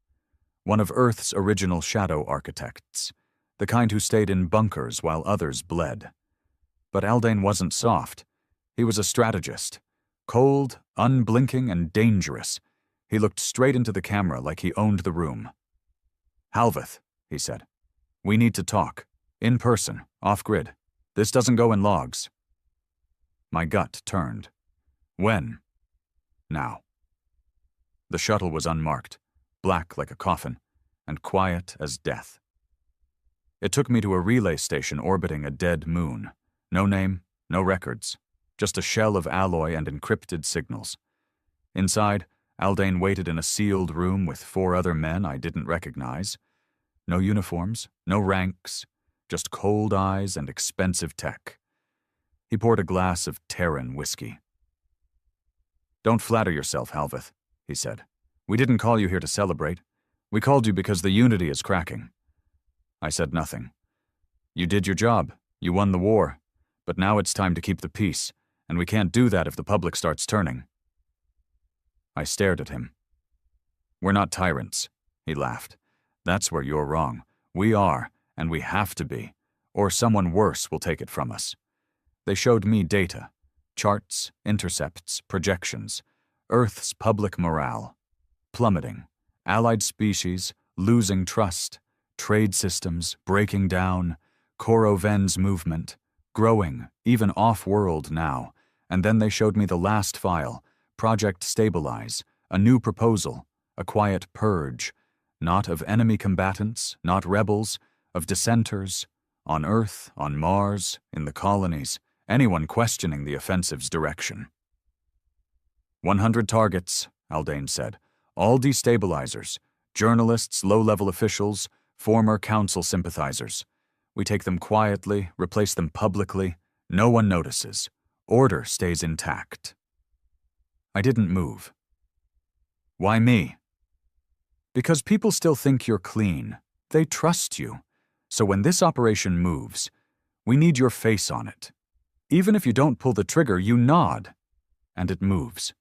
One of Earth's original shadow architects, the kind who stayed in bunkers while others bled. But Aldane wasn't soft. He was a strategist. Cold, unblinking, and dangerous. He looked straight into the camera like he owned the room. "Halveth," he said. "We need to talk. In person, off-grid. This doesn't go in logs." My gut turned. When? Now. The shuttle was unmarked, black like a coffin, and quiet as death. It took me to a relay station orbiting a dead moon. No name, no records, just a shell of alloy and encrypted signals. Inside, Aldane waited in a sealed room with 4 other men I didn't recognize. No uniforms, no ranks, just cold eyes and expensive tech. He poured a glass of Terran whiskey. "Don't flatter yourself, Halveth," he said. "We didn't call you here to celebrate. We called you because the Unity is cracking." I said nothing. "You did your job. You won the war. But now it's time to keep the peace, and we can't do that if the public starts turning." I stared at him. "We're not tyrants," he laughed. "That's where you're wrong. We are, and we have to be, or someone worse will take it from us." They showed me data, charts, intercepts, projections, Earth's public morale, plummeting, allied species losing trust, trade systems breaking down, Koroven's movement, growing, even off-world now, and then they showed me the last file, Project Stabilize, a new proposal, a quiet purge, not of enemy combatants, not rebels, of dissenters, on Earth, on Mars, in the colonies, anyone questioning the offensive's direction. 100 targets, Aldane said, all destabilizers, journalists, low-level officials, former council sympathizers. We take them quietly, replace them publicly, no one notices. Order stays intact. I didn't move. Why me? Because people still think you're clean. They trust you. So when this operation moves, we need your face on it. Even if you don't pull the trigger, you nod, and it moves.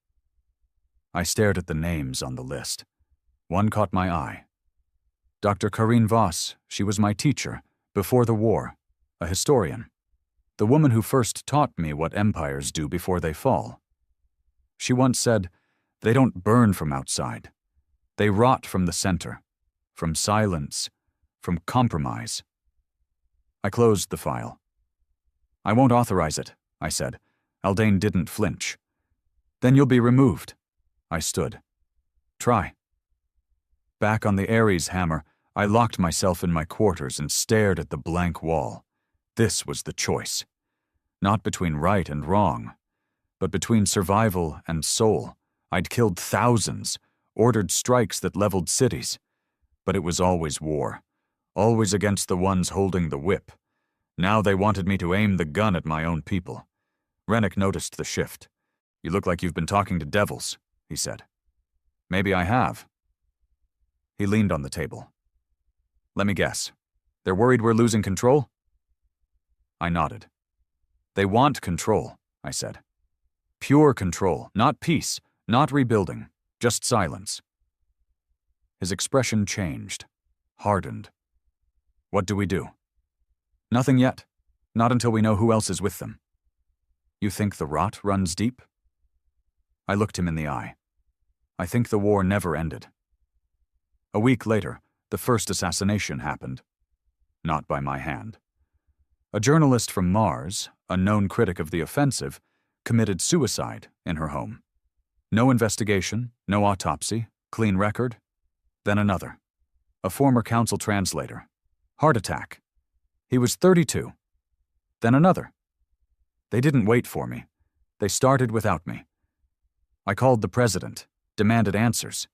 I stared at the names on the list. One caught my eye. Dr. Karine Voss, she was my teacher, before the war, a historian. The woman who first taught me what empires do before they fall. She once said, they don't burn from outside. They rot from the center, from silence, from compromise. I closed the file. I won't authorize it, I said. Aldane didn't flinch. Then you'll be removed. I stood. Try. Back on the Ares hammer, I locked myself in my quarters and stared at the blank wall. This was the choice. Not between right and wrong, but between survival and soul. I'd killed thousands, ordered strikes that leveled cities. But it was always war. Always against the ones holding the whip. Now they wanted me to aim the gun at my own people. Rennick noticed the shift. You look like you've been talking to devils, he said. Maybe I have. He leaned on the table. Let me guess. They're worried we're losing control? I nodded. They want control, I said. Pure control, not peace, not rebuilding, just silence. His expression changed. hardened. What do we do? Nothing yet. Not until we know who else is with them. You think the rot runs deep? I looked him in the eye. I think the war never ended. A week later, the first assassination happened. Not by my hand. A journalist from Mars, a known critic of the offensive, committed suicide in her home. No investigation, no autopsy, clean record. Then another. A former council translator. Heart attack. He was 32. Then another. They didn't wait for me. They started without me. I called the president, demanded answers.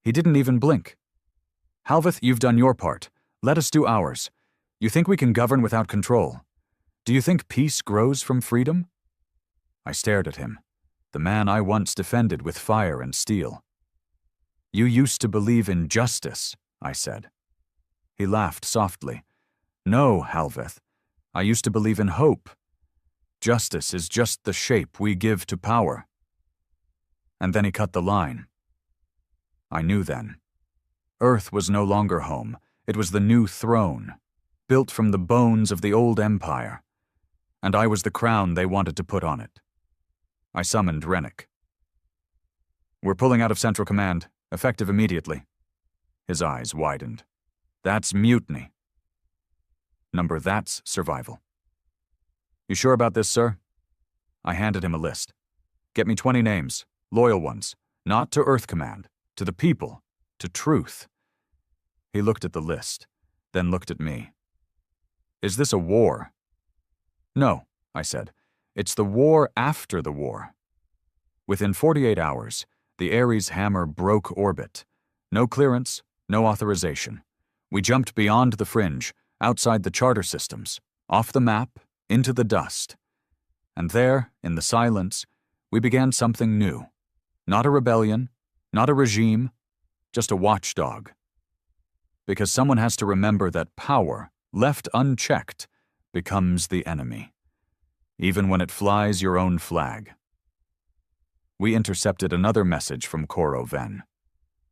He didn't even blink. Halveth, you've done your part. Let us do ours. You think we can govern without control? Do you think peace grows from freedom? I stared at him, the man I once defended with fire and steel. You used to believe in justice, I said. He laughed softly. No, Halveth. I used to believe in hope. Justice is just the shape we give to power. And then he cut the line. I knew then. Earth was no longer home. It was the new throne, built from the bones of the old empire. And I was the crown they wanted to put on it. I summoned Rennick. We're pulling out of Central Command, effective immediately. His eyes widened. That's mutiny. That's survival. You sure about this, sir? I handed him a list. Get me 20 names, loyal ones, not to Earth Command, to the people, to truth. He looked at the list, then looked at me. Is this a war? No, I said. It's the war after the war. Within 48 hours, the Ares hammer broke orbit. No clearance, no authorization. We jumped beyond the fringe, outside the charter systems, off the map, into the dust. And there, in the silence, we began something new. Not a rebellion, not a regime, just a watchdog. Because someone has to remember that power, left unchecked, becomes the enemy, even when it flies your own flag. We intercepted another message from Koro Ven.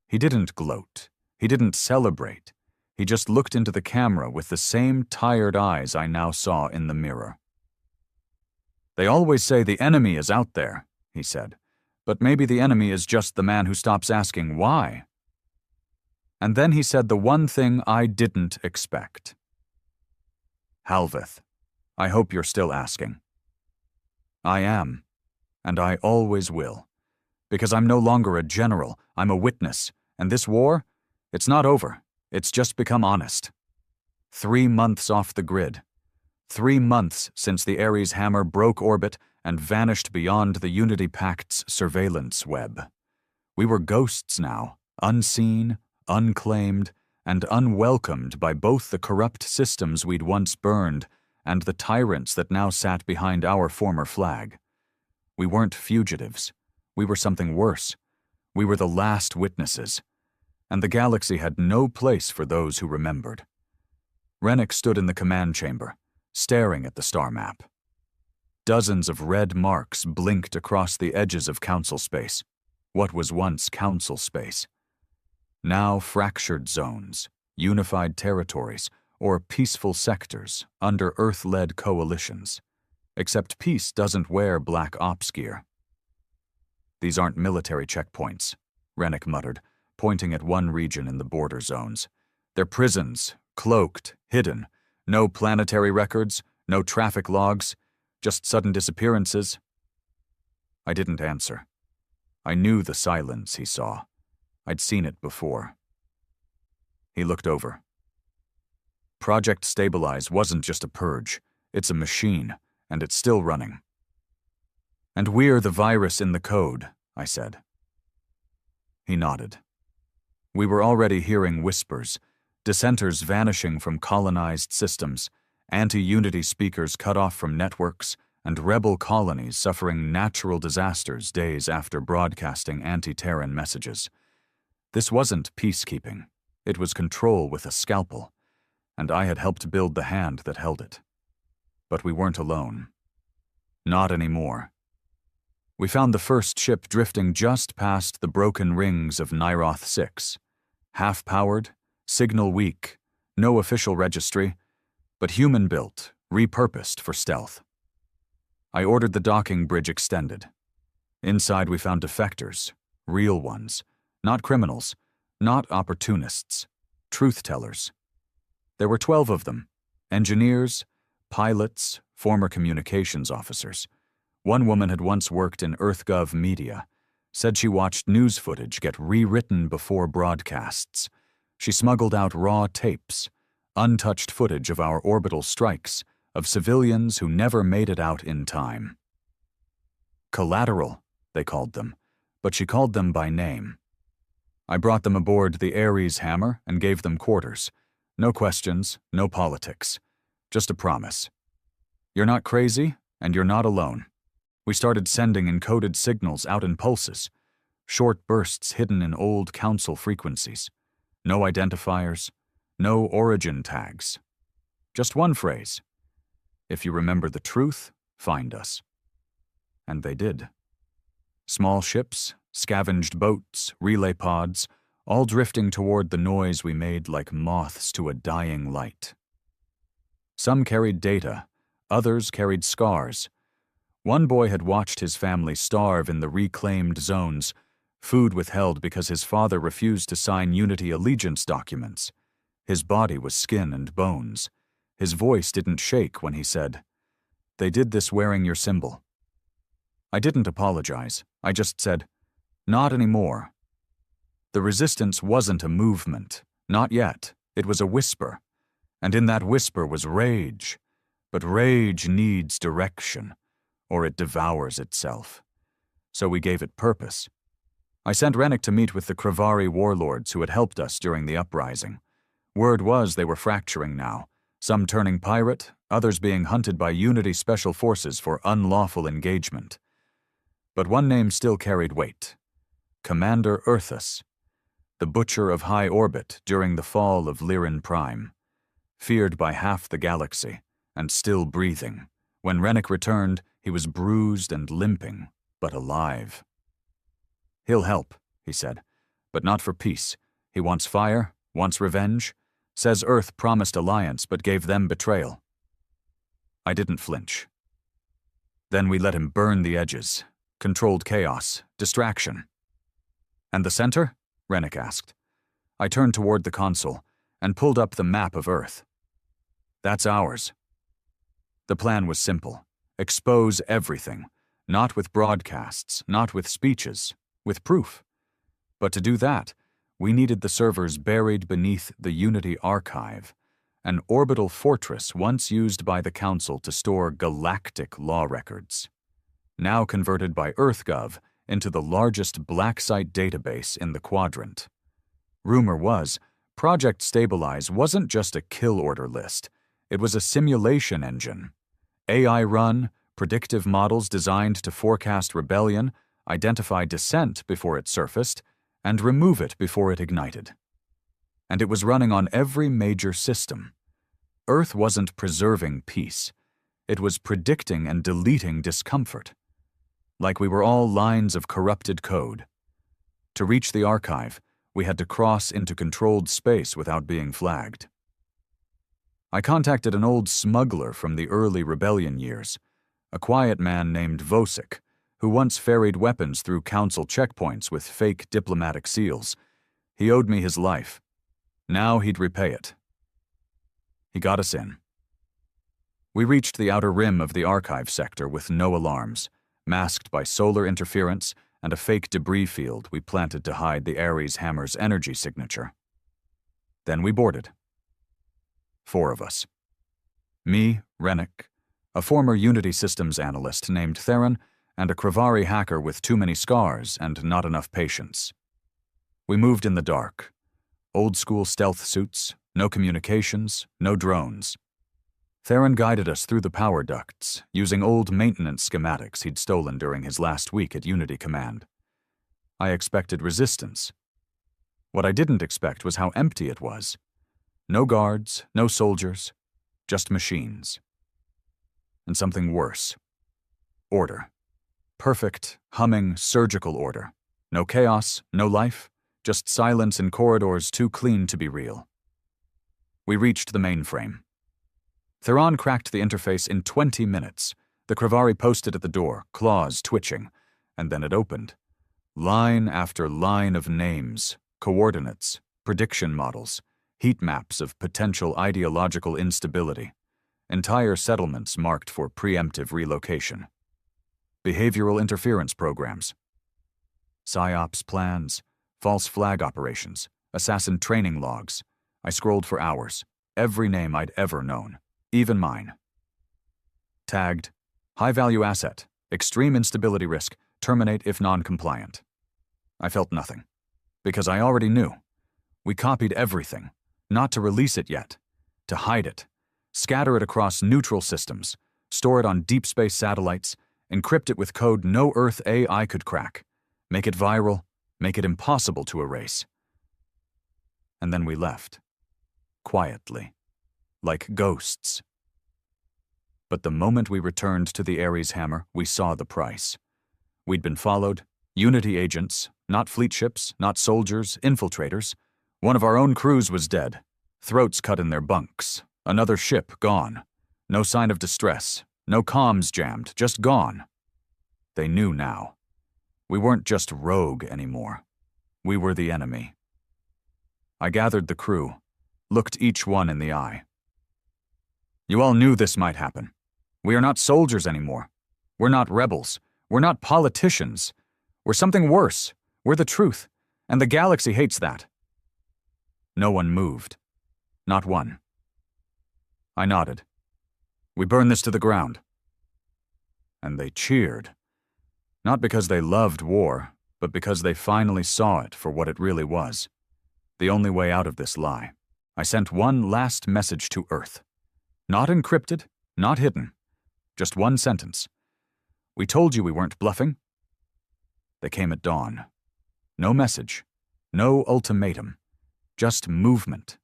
He didn't gloat. He didn't celebrate. He just looked into the camera with the same tired eyes I now saw in the mirror. They always say the enemy is out there, he said, but maybe the enemy is just the man who stops asking why. And then he said the one thing I didn't expect. Halveth, I hope you're still asking. I am, and I always will, because I'm no longer a general, I'm a witness, and this war, it's not over. It's just become honest. 3 months off the grid. 3 months since the Ares hammer broke orbit and vanished beyond the Unity Pact's surveillance web. We were ghosts now, unseen, unclaimed, and unwelcomed by both the corrupt systems we'd once burned and the tyrants that now sat behind our former flag. We weren't fugitives. We were something worse. We were the last witnesses. And the galaxy had no place for those who remembered. Rennick stood in the command chamber, staring at the star map. Dozens of red marks blinked across the edges of council space, what was once council space. Now fractured zones, unified territories, or peaceful sectors under Earth-led coalitions. Except peace doesn't wear black ops gear. These aren't military checkpoints, Rennick muttered, pointing at one region in the border zones. They're prisons, cloaked, hidden. No planetary records, no traffic logs, just sudden disappearances. I didn't answer. I knew the silence he saw. I'd seen it before. He looked over. Project Stabilize wasn't just a purge. It's a machine, and it's still running. And we're the virus in the code, I said. He nodded. We were already hearing whispers, dissenters vanishing from colonized systems, anti-unity speakers cut off from networks, and rebel colonies suffering natural disasters days after broadcasting anti-Terran messages. This wasn't peacekeeping. It was control with a scalpel, and I had helped build the hand that held it. But we weren't alone. Not anymore. We found the first ship drifting just past the broken rings of Nyroth 6. Half-powered, signal weak, no official registry, but human-built, repurposed for stealth. I ordered the docking bridge extended. Inside we found defectors, real ones, not criminals, not opportunists, truth-tellers. There were 12 of them, engineers, pilots, former communications officers. One woman had once worked in EarthGov media, said she watched news footage get rewritten before broadcasts. She smuggled out raw tapes, untouched footage of our orbital strikes, of civilians who never made it out in time. Collateral, they called them, but she called them by name. I brought them aboard the Ares Hammer and gave them quarters. No questions, no politics. Just a promise. You're not crazy, and you're not alone. We started sending encoded signals out in pulses, short bursts hidden in old council frequencies. No identifiers, no origin tags. Just one phrase. If you remember the truth, find us. And they did. Small ships, scavenged boats, relay pods, all drifting toward the noise we made like moths to a dying light. Some carried data, others carried scars. One boy had watched his family starve in the reclaimed zones, food withheld because his father refused to sign Unity allegiance documents. His body was skin and bones. His voice didn't shake when he said, "They did this wearing your symbol." I didn't apologize. I just said, "Not anymore." The resistance wasn't a movement. Not yet. It was a whisper. And in that whisper was rage. But rage needs direction, or it devours itself. So we gave it purpose. I sent Rennick to meet with the Kravari warlords who had helped us during the uprising. Word was they were fracturing now, some turning pirate, others being hunted by Unity Special Forces for unlawful engagement. But one name still carried weight. Commander Earthus, the butcher of high orbit during the fall of Lyran Prime, feared by half the galaxy, and still breathing. When Rennick returned, he was bruised and limping, but alive. "He'll help," he said, "but not for peace. He wants fire, wants revenge, says Earth promised alliance but gave them betrayal." I didn't flinch. Then we let him burn the edges, controlled chaos, distraction. "And the center?" Rennick asked. I turned toward the console and pulled up the map of Earth. "That's ours." The plan was simple. Expose everything, not with broadcasts, not with speeches, with proof. But to do that, we needed the servers buried beneath the Unity Archive, an orbital fortress once used by the Council to store galactic law records, now converted by EarthGov into the largest black site database in the quadrant. Rumor was, Project Stabilize wasn't just a kill order list, it was a simulation engine. AI-run, predictive models designed to forecast rebellion, identify dissent before it surfaced, and remove it before it ignited. And it was running on every major system. Earth wasn't preserving peace. It was predicting and deleting discomfort. Like we were all lines of corrupted code. To reach the archive, we had to cross into controlled space without being flagged. I contacted an old smuggler from the early rebellion years, a quiet man named Vosik, who once ferried weapons through council checkpoints with fake diplomatic seals. He owed me his life. Now he'd repay it. He got us in. We reached the outer rim of the archive sector with no alarms, masked by solar interference and a fake debris field we planted to hide the Ares Hammer's energy signature. Then we boarded. 4 of us. Me, Rennick, a former Unity Systems analyst named Theron, and a Kravari hacker with too many scars and not enough patience. We moved in the dark. Old-school stealth suits, no communications, no drones. Theron guided us through the power ducts, using old maintenance schematics he'd stolen during his last week at Unity Command. I expected resistance. What I didn't expect was how empty it was. No guards, no soldiers, just machines. And something worse. Order. Perfect, humming, surgical order. No chaos, no life, just silence in corridors too clean to be real. We reached the mainframe. Theron cracked the interface in 20 minutes. The Kravari posted at the door, claws twitching, and then it opened. Line after line of names, coordinates, prediction models, heat maps of potential ideological instability, entire settlements marked for preemptive relocation, behavioral interference programs, PSYOPs plans, false flag operations, assassin training logs. I scrolled for hours, every name I'd ever known, even mine. Tagged, high-value asset, extreme instability risk, terminate if non-compliant. I felt nothing, because I already knew. We copied everything, not to release it yet, to hide it, scatter it across neutral systems, store it on deep space satellites, encrypt it with code no Earth AI could crack, make it viral, make it impossible to erase. And then we left, quietly, like ghosts. But the moment we returned to the Ares hammer, we saw the price. We'd been followed, Unity agents, not fleet ships, not soldiers, infiltrators. One of our own crews was dead, throats cut in their bunks, another ship gone. No sign of distress, no comms jammed, just gone. They knew now. We weren't just rogue anymore. We were the enemy. I gathered the crew, looked each one in the eye. You all knew this might happen. We are not soldiers anymore. We're not rebels. We're not politicians. We're something worse. We're the truth, and the galaxy hates that. No one moved. Not one. I nodded. We burn this to the ground. And they cheered. Not because they loved war, but because they finally saw it for what it really was. The only way out of this lie. I sent one last message to Earth. Not encrypted, not hidden. Just one sentence. We told you we weren't bluffing. They came at dawn. No message, no ultimatum, just movement.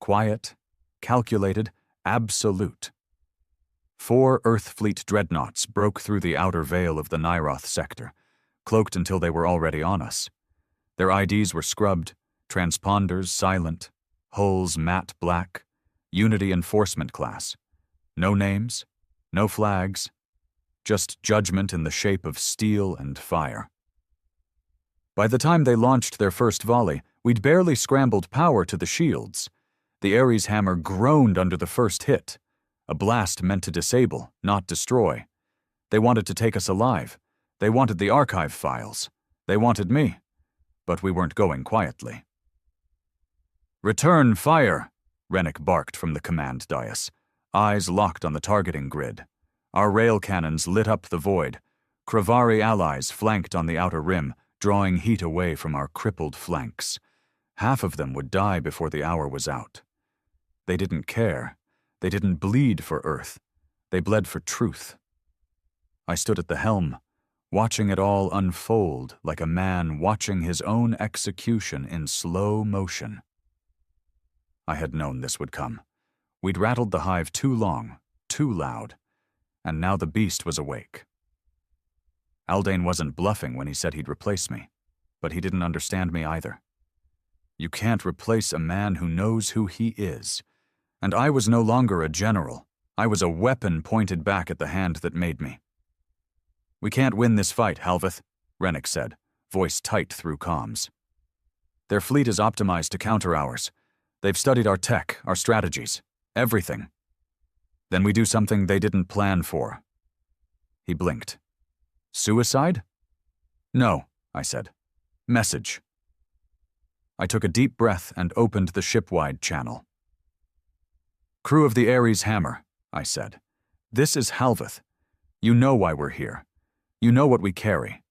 Quiet, calculated, absolute. 4 Earth Fleet dreadnoughts broke through the outer veil of the Nyroth sector, cloaked until they were already on us. Their IDs were scrubbed, transponders silent, hulls matte black, Unity enforcement class. No names, no flags, just judgment in the shape of steel and fire. By the time they launched their first volley, we'd barely scrambled power to the shields. The Ares hammer groaned under the first hit, a blast meant to disable, not destroy. They wanted to take us alive. They wanted the archive files. They wanted me. But we weren't going quietly. Return fire, Rennick barked from the command dais, eyes locked on the targeting grid. Our rail cannons lit up the void. Kravari allies flanked on the outer rim, drawing heat away from our crippled flanks. Half of them would die before the hour was out. They didn't care. They didn't bleed for Earth. They bled for truth. I stood at the helm, watching it all unfold like a man watching his own execution in slow motion. I had known this would come. We'd rattled the hive too long, too loud, and now the beast was awake. Aldane wasn't bluffing when he said he'd replace me, but he didn't understand me either. You can't replace a man who knows who he is. And I was no longer a general. I was a weapon pointed back at the hand that made me. We can't win this fight, Halveth, Rennick said, voice tight through comms. Their fleet is optimized to counter ours. They've studied our tech, our strategies, everything. Then we do something they didn't plan for. He blinked. Suicide? No, I said. Message. I took a deep breath and opened the ship-wide channel. Crew of the Ares hammer, I said. This is Halveth. You know why we're here. You know what we carry.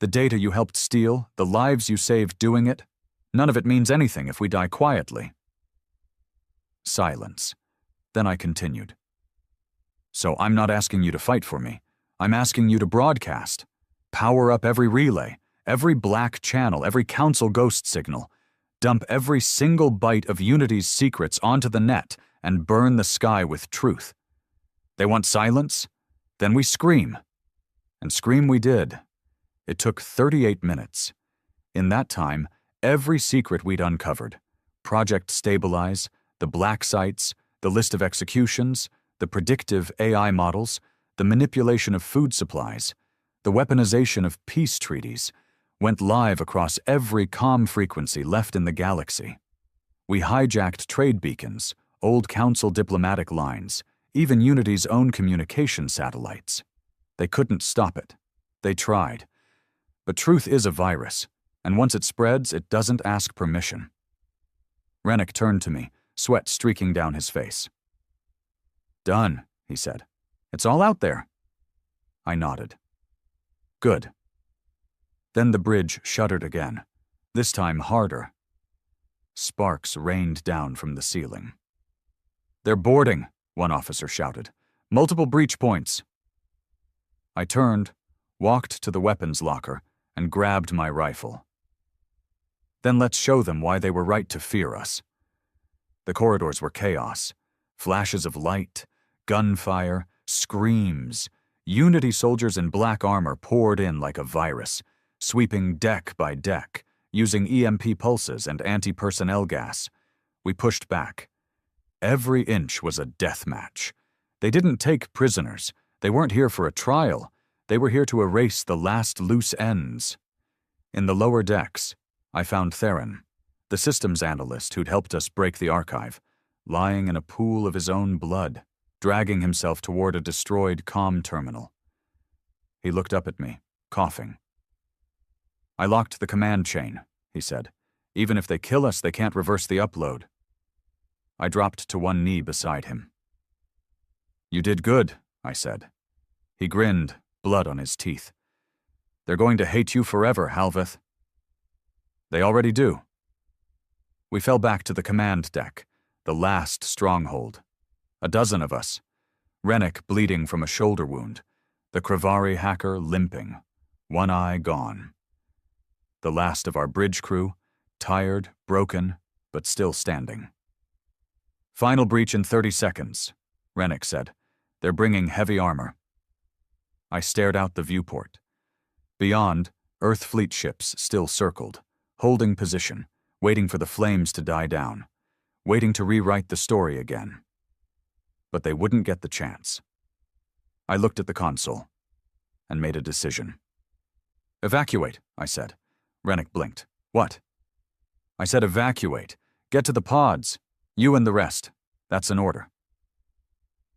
The data you helped steal, the lives you saved doing it. None of it means anything if we die quietly. Silence. Then I continued. So I'm not asking you to fight for me. I'm asking you to broadcast. Power up every relay, every black channel, every council ghost signal. Dump every single byte of Unity's secrets onto the net and burn the sky with truth. They want silence? Then we scream. And scream we did. It took 38 minutes. In that time, every secret we'd uncovered, Project Stabilize, The black sites, the list of executions, the predictive AI models, the manipulation of food supplies, the weaponization of peace treaties, went live across every comm frequency left in the galaxy. We hijacked trade beacons, old Council diplomatic lines, even Unity's own communication satellites. They couldn't stop it. They tried. But truth is a virus, and once it spreads, it doesn't ask permission. Rennick turned to me, sweat streaking down his face. "Done," he said. "It's all out there." I nodded. "Good." Then the bridge shuddered again, this time harder. Sparks rained down from the ceiling. "They're boarding," one officer shouted. "Multiple breach points." I turned, walked to the weapons locker, and grabbed my rifle. Then let's show them why they were right to fear us. The corridors were chaos. Flashes of light, gunfire, screams. Unity soldiers in black armor poured in like a virus, sweeping deck by deck, using EMP pulses and anti-personnel gas. We pushed back. Every inch was a death match. They didn't take prisoners. They weren't here for a trial. They were here to erase the last loose ends. In the lower decks, I found Theron, the systems analyst who'd helped us break the archive, lying in a pool of his own blood, dragging himself toward a destroyed comm terminal. He looked up at me, coughing. "I locked the command chain," he said. "Even if they kill us, they can't reverse the upload." I dropped to one knee beside him. "You did good," I said. He grinned, blood on his teeth. "They're going to hate you forever, Halveth." "They already do." We fell back to the command deck, the last stronghold. A dozen of us. Rennick bleeding from a shoulder wound, the Kravari hacker limping, one eye gone. The last of our bridge crew, tired, broken, but still standing. "Final breach in 30 seconds, Rennick said. "They're bringing heavy armor." I stared out the viewport. Beyond, Earth fleet ships still circled, holding position, waiting for the flames to die down, waiting to rewrite the story again. But they wouldn't get the chance. I looked at the console and made a decision. "Evacuate," I said. Rennick blinked. "What?" I said evacuate. Get to the pods. You and the rest. That's an order.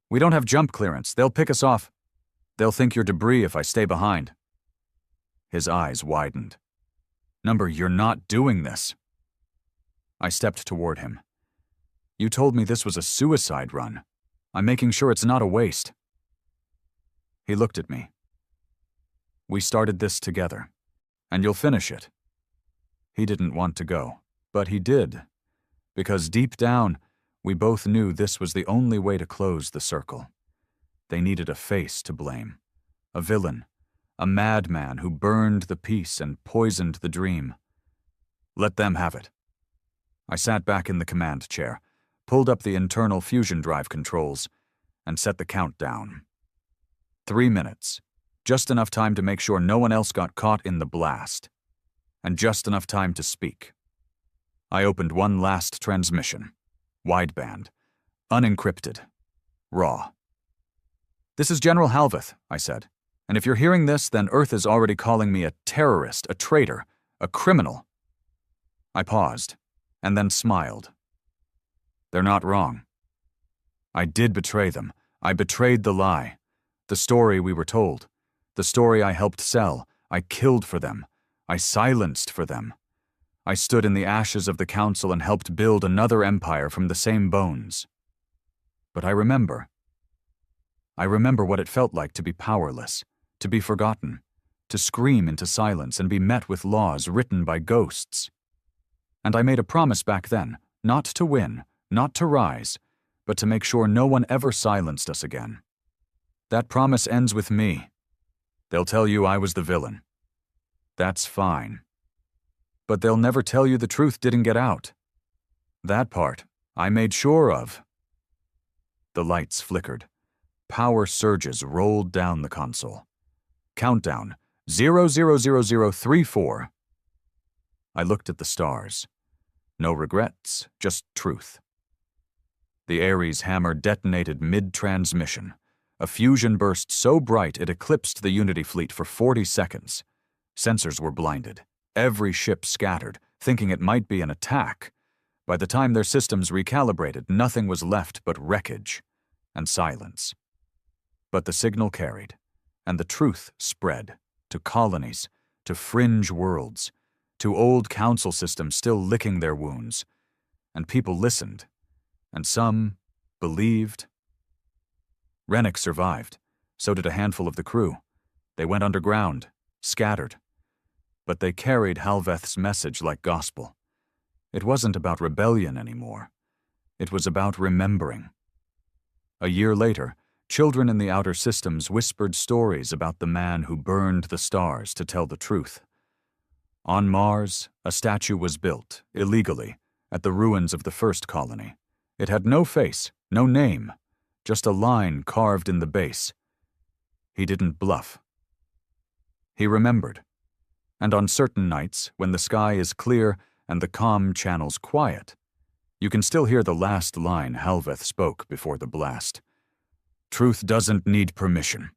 "We don't have jump clearance. They'll pick us off. They'll think you're debris if I stay behind." His eyes widened. "Number, you're not doing this." I stepped toward him. "You told me this was a suicide run. I'm making sure it's not a waste." He looked at me. "We started this together, and you'll finish it." He didn't want to go, but he did, because deep down, we both knew this was the only way to close the circle. They needed a face to blame, a villain, a madman who burned the peace and poisoned the dream. Let them have it. I sat back in the command chair, pulled up the internal fusion drive controls, and set the countdown. 3 minutes, just enough time to make sure no one else got caught in the blast, and just enough time to speak. I opened one last transmission, wideband, unencrypted, raw. "This is General Halveth," I said, "and if you're hearing this, then Earth is already calling me a terrorist, a traitor, a criminal." I paused, and then smiled. They're not wrong. I did betray them. I betrayed the lie, the story we were told, the story I helped sell. I killed for them. I silenced for them. I stood in the ashes of the Council and helped build another empire from the same bones. But I remember what it felt like to be powerless, to be forgotten, to scream into silence and be met with laws written by ghosts. And I made a promise back then, not to win, not to rise, but to make sure no one ever silenced us again. That promise ends with me. They'll tell you I was the villain. That's fine. But they'll never tell you the truth didn't get out. That part, I made sure of. The lights flickered. Power surges rolled down the console. Countdown, 000034. I looked at the stars. No regrets, just truth. The Ares hammer detonated mid-transmission. A fusion burst so bright it eclipsed the Unity fleet for 40 seconds. Sensors were blinded. Every ship scattered, thinking it might be an attack. By the time their systems recalibrated, nothing was left but wreckage and silence. But the signal carried, and the truth spread to colonies, to fringe worlds, to old council systems still licking their wounds. And people listened, and some believed. Rennick survived. So did a handful of the crew. They went underground, scattered. But they carried Halveth's message like gospel. It wasn't about rebellion anymore. It was about remembering. A year later, children in the outer systems whispered stories about the man who burned the stars to tell the truth. On Mars, a statue was built, illegally, at the ruins of the first colony. It had no face, no name, just a line carved in the base. He didn't bluff. He remembered. And on certain nights, when the sky is clear and the comm channels quiet, you can still hear the last line Halveth spoke before the blast. Truth doesn't need permission.